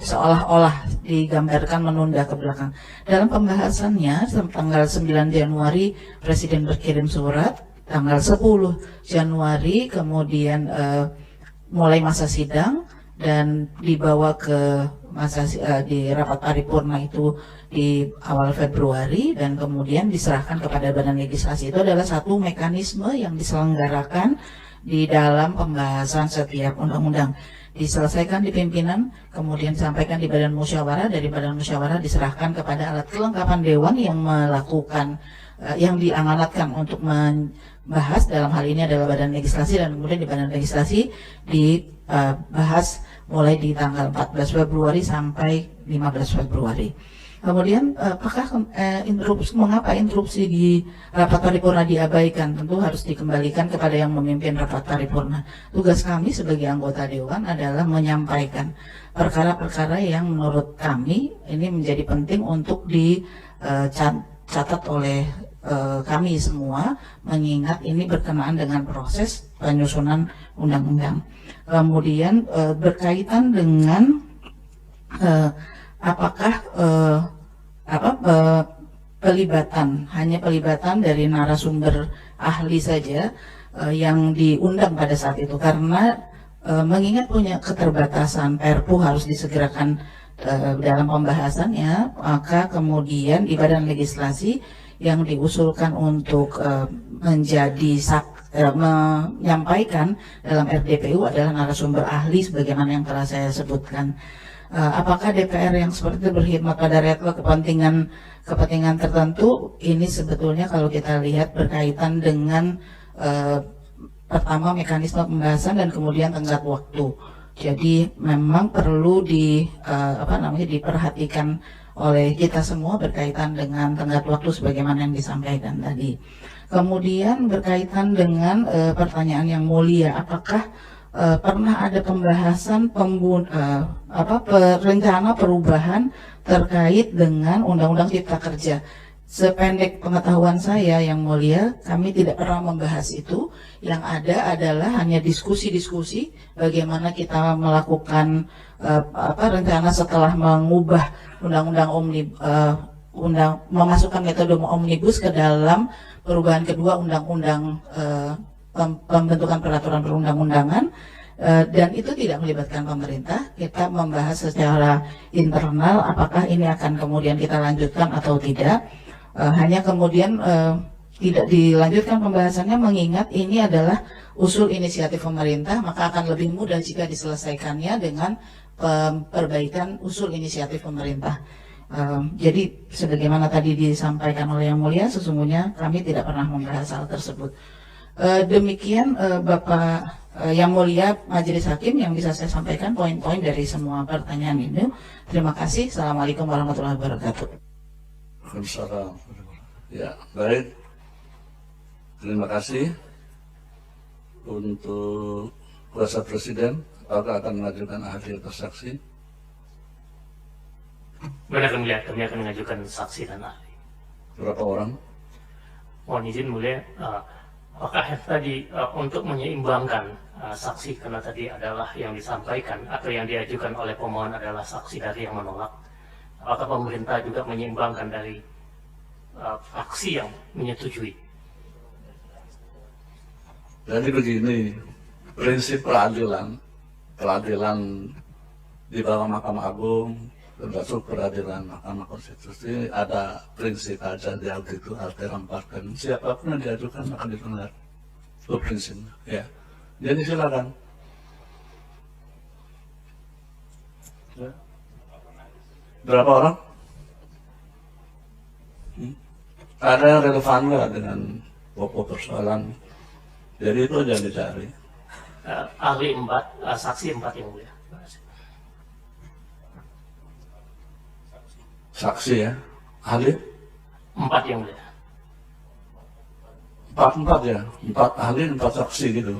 seolah-olah digambarkan menunda ke belakang. Dalam pembahasannya tanggal 9 Januari Presiden berkirim surat, tanggal 10 Januari kemudian mulai masa sidang dan dibawa ke di rapat paripurna itu di awal Februari dan kemudian diserahkan kepada Badan Legislasi. Itu adalah satu mekanisme yang diselenggarakan di dalam pembahasan setiap undang-undang. Diselesaikan di pimpinan, kemudian disampaikan di Badan Musyawarah, dari Badan Musyawarah diserahkan kepada alat kelengkapan Dewan yang melakukan, yang diamanatkan untuk membahas, dalam hal ini adalah Badan Legislasi, dan kemudian di Badan Legislasi dibahas mulai di tanggal 14 Februari sampai 15 Februari. Kemudian mengapa interupsi di rapat paripurna diabaikan? Tentu harus dikembalikan kepada yang memimpin rapat paripurna. Tugas kami sebagai anggota Dewan adalah menyampaikan perkara-perkara yang menurut kami ini menjadi penting untuk dicatat oleh kami semua, mengingat ini berkenaan dengan proses penyusunan undang-undang. Kemudian berkaitan dengan apakah hanya pelibatan dari narasumber ahli saja yang diundang pada saat itu, karena mengingat punya keterbatasan Perpu harus disegerakan dalam pembahasannya, maka kemudian di Badan Legislasi yang diusulkan untuk menyampaikan dalam RDPU adalah narasumber ahli sebagaimana yang telah saya sebutkan. Apakah DPR yang seperti itu berkhidmat pada rakyat kepentingan tertentu? Ini sebetulnya kalau kita lihat berkaitan dengan pertama mekanisme pembahasan dan kemudian tenggat waktu. Jadi memang perlu diperhatikan oleh kita semua berkaitan dengan tenggat waktu sebagaimana yang disampaikan tadi. Kemudian berkaitan dengan pertanyaan yang mulia, apakah pernah ada pembahasan rencana perubahan terkait dengan Undang-Undang Cipta Kerja? Sependek pengetahuan saya yang mulia, kami tidak pernah membahas itu. Yang ada adalah hanya diskusi-diskusi bagaimana kita melakukan rencana setelah mengubah undang-undang memasukkan metode omnibus ke dalam perubahan kedua undang-undang pembentukan peraturan perundang-undangan, dan itu tidak melibatkan pemerintah. Kita membahas secara internal apakah ini akan kemudian kita lanjutkan atau tidak. Hanya kemudian tidak dilanjutkan pembahasannya mengingat ini adalah usul inisiatif pemerintah, maka akan lebih mudah jika diselesaikannya dengan perbaikan usul inisiatif pemerintah. Jadi sebagaimana tadi disampaikan oleh Yang Mulia, sesungguhnya kami tidak pernah membahas hal tersebut. Demikian Bapak Yang mulia Majelis Hakim, yang bisa saya sampaikan poin-poin dari semua pertanyaan ini. Terima kasih. Assalamualaikum warahmatullahi wabarakatuh. Waalaikumsalam. Ya, baik. Terima kasih untuk kuasa Presiden. Apakah akan mengajukan ahli atau saksi? Benar mulia, kami akan mengajukan saksi dan ahli. Berapa orang? Mohon izin mulia, apakah tadi untuk menyeimbangkan saksi, karena tadi adalah yang disampaikan atau yang diajukan oleh pemohon adalah saksi dari yang menolak, apakah pemerintah juga menyeimbangkan dari fraksi yang menyetujui? Jadi begini, prinsip peradilan di bawah Mahkamah Agung, termasuk peradilan Mahkamah Konstitusi, ada prinsip aja di audit itu alteram partem. Siapapun yang diajukan akan didengar. Itu prinsipnya. Ya. Jadi silakan. Ya. Berapa orang? Ada yang relevan nggak dengan pokok persoalan? Jadi itu aja yang dicari. Ahli 4, saksi 4 yang mulia. Saksi ya, ahli? 4 yang mulia. 4 ya, 4 ahli, 4 saksi gitu.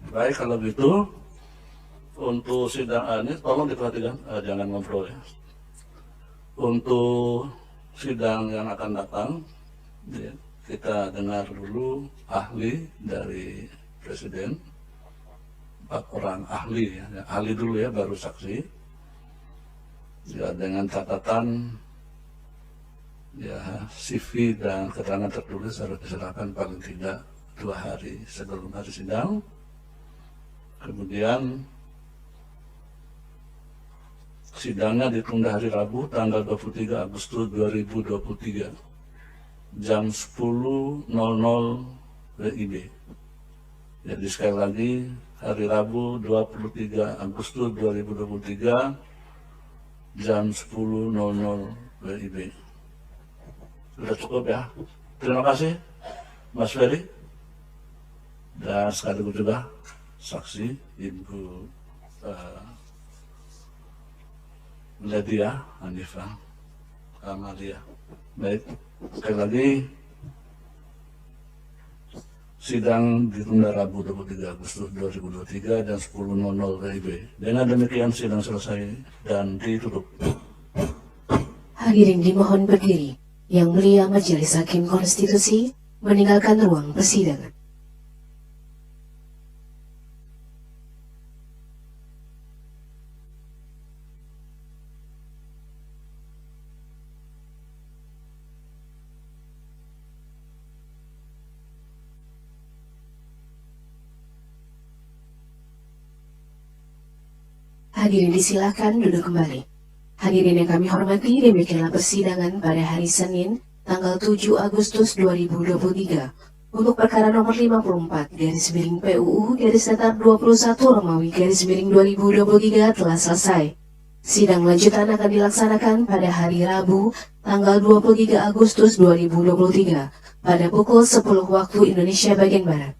Baik, kalau gitu untuk sidang ini tolong diperhatikan, jangan ngobrol ya. Untuk sidang yang akan datang, ya, kita dengar dulu ahli dari Presiden, 4 orang ahli ya, ahli dulu ya, baru saksi. Ya, dengan catatan ya CV dan keterangan tertulis harus diserahkan paling tidak 2 hari sebelum hari sidang. Kemudian sidangnya ditunda hari Rabu tanggal 23 Agustus 2023 jam 10.00 WIB. Jadi sekali lagi hari Rabu 23 Agustus 2023 jam 10.00 WIB. Sudah cukup ya. Terima kasih Mas Ferry. Dan sekaligus juga saksi Ibu Ledia Hanifah Amalia. Baik, sekali lagi sidang ditunda Rabu 23 Agustus 2023 dan 10.00 WIB. Dengan demikian sidang selesai dan ditutup. Hadirin dimohon berdiri. Yang mulia Majelis Hakim Konstitusi meninggalkan ruang persidangan. Hadirin disilakan duduk kembali. Hadirin yang kami hormati, demikianlah persidangan pada hari Senin, tanggal 7 Agustus 2023 untuk perkara nomor 54/PUU/21 Romawi/2023 telah selesai. Sidang lanjutan akan dilaksanakan pada hari Rabu, tanggal 23 Agustus 2023 pada pukul 10 waktu Indonesia bagian Barat.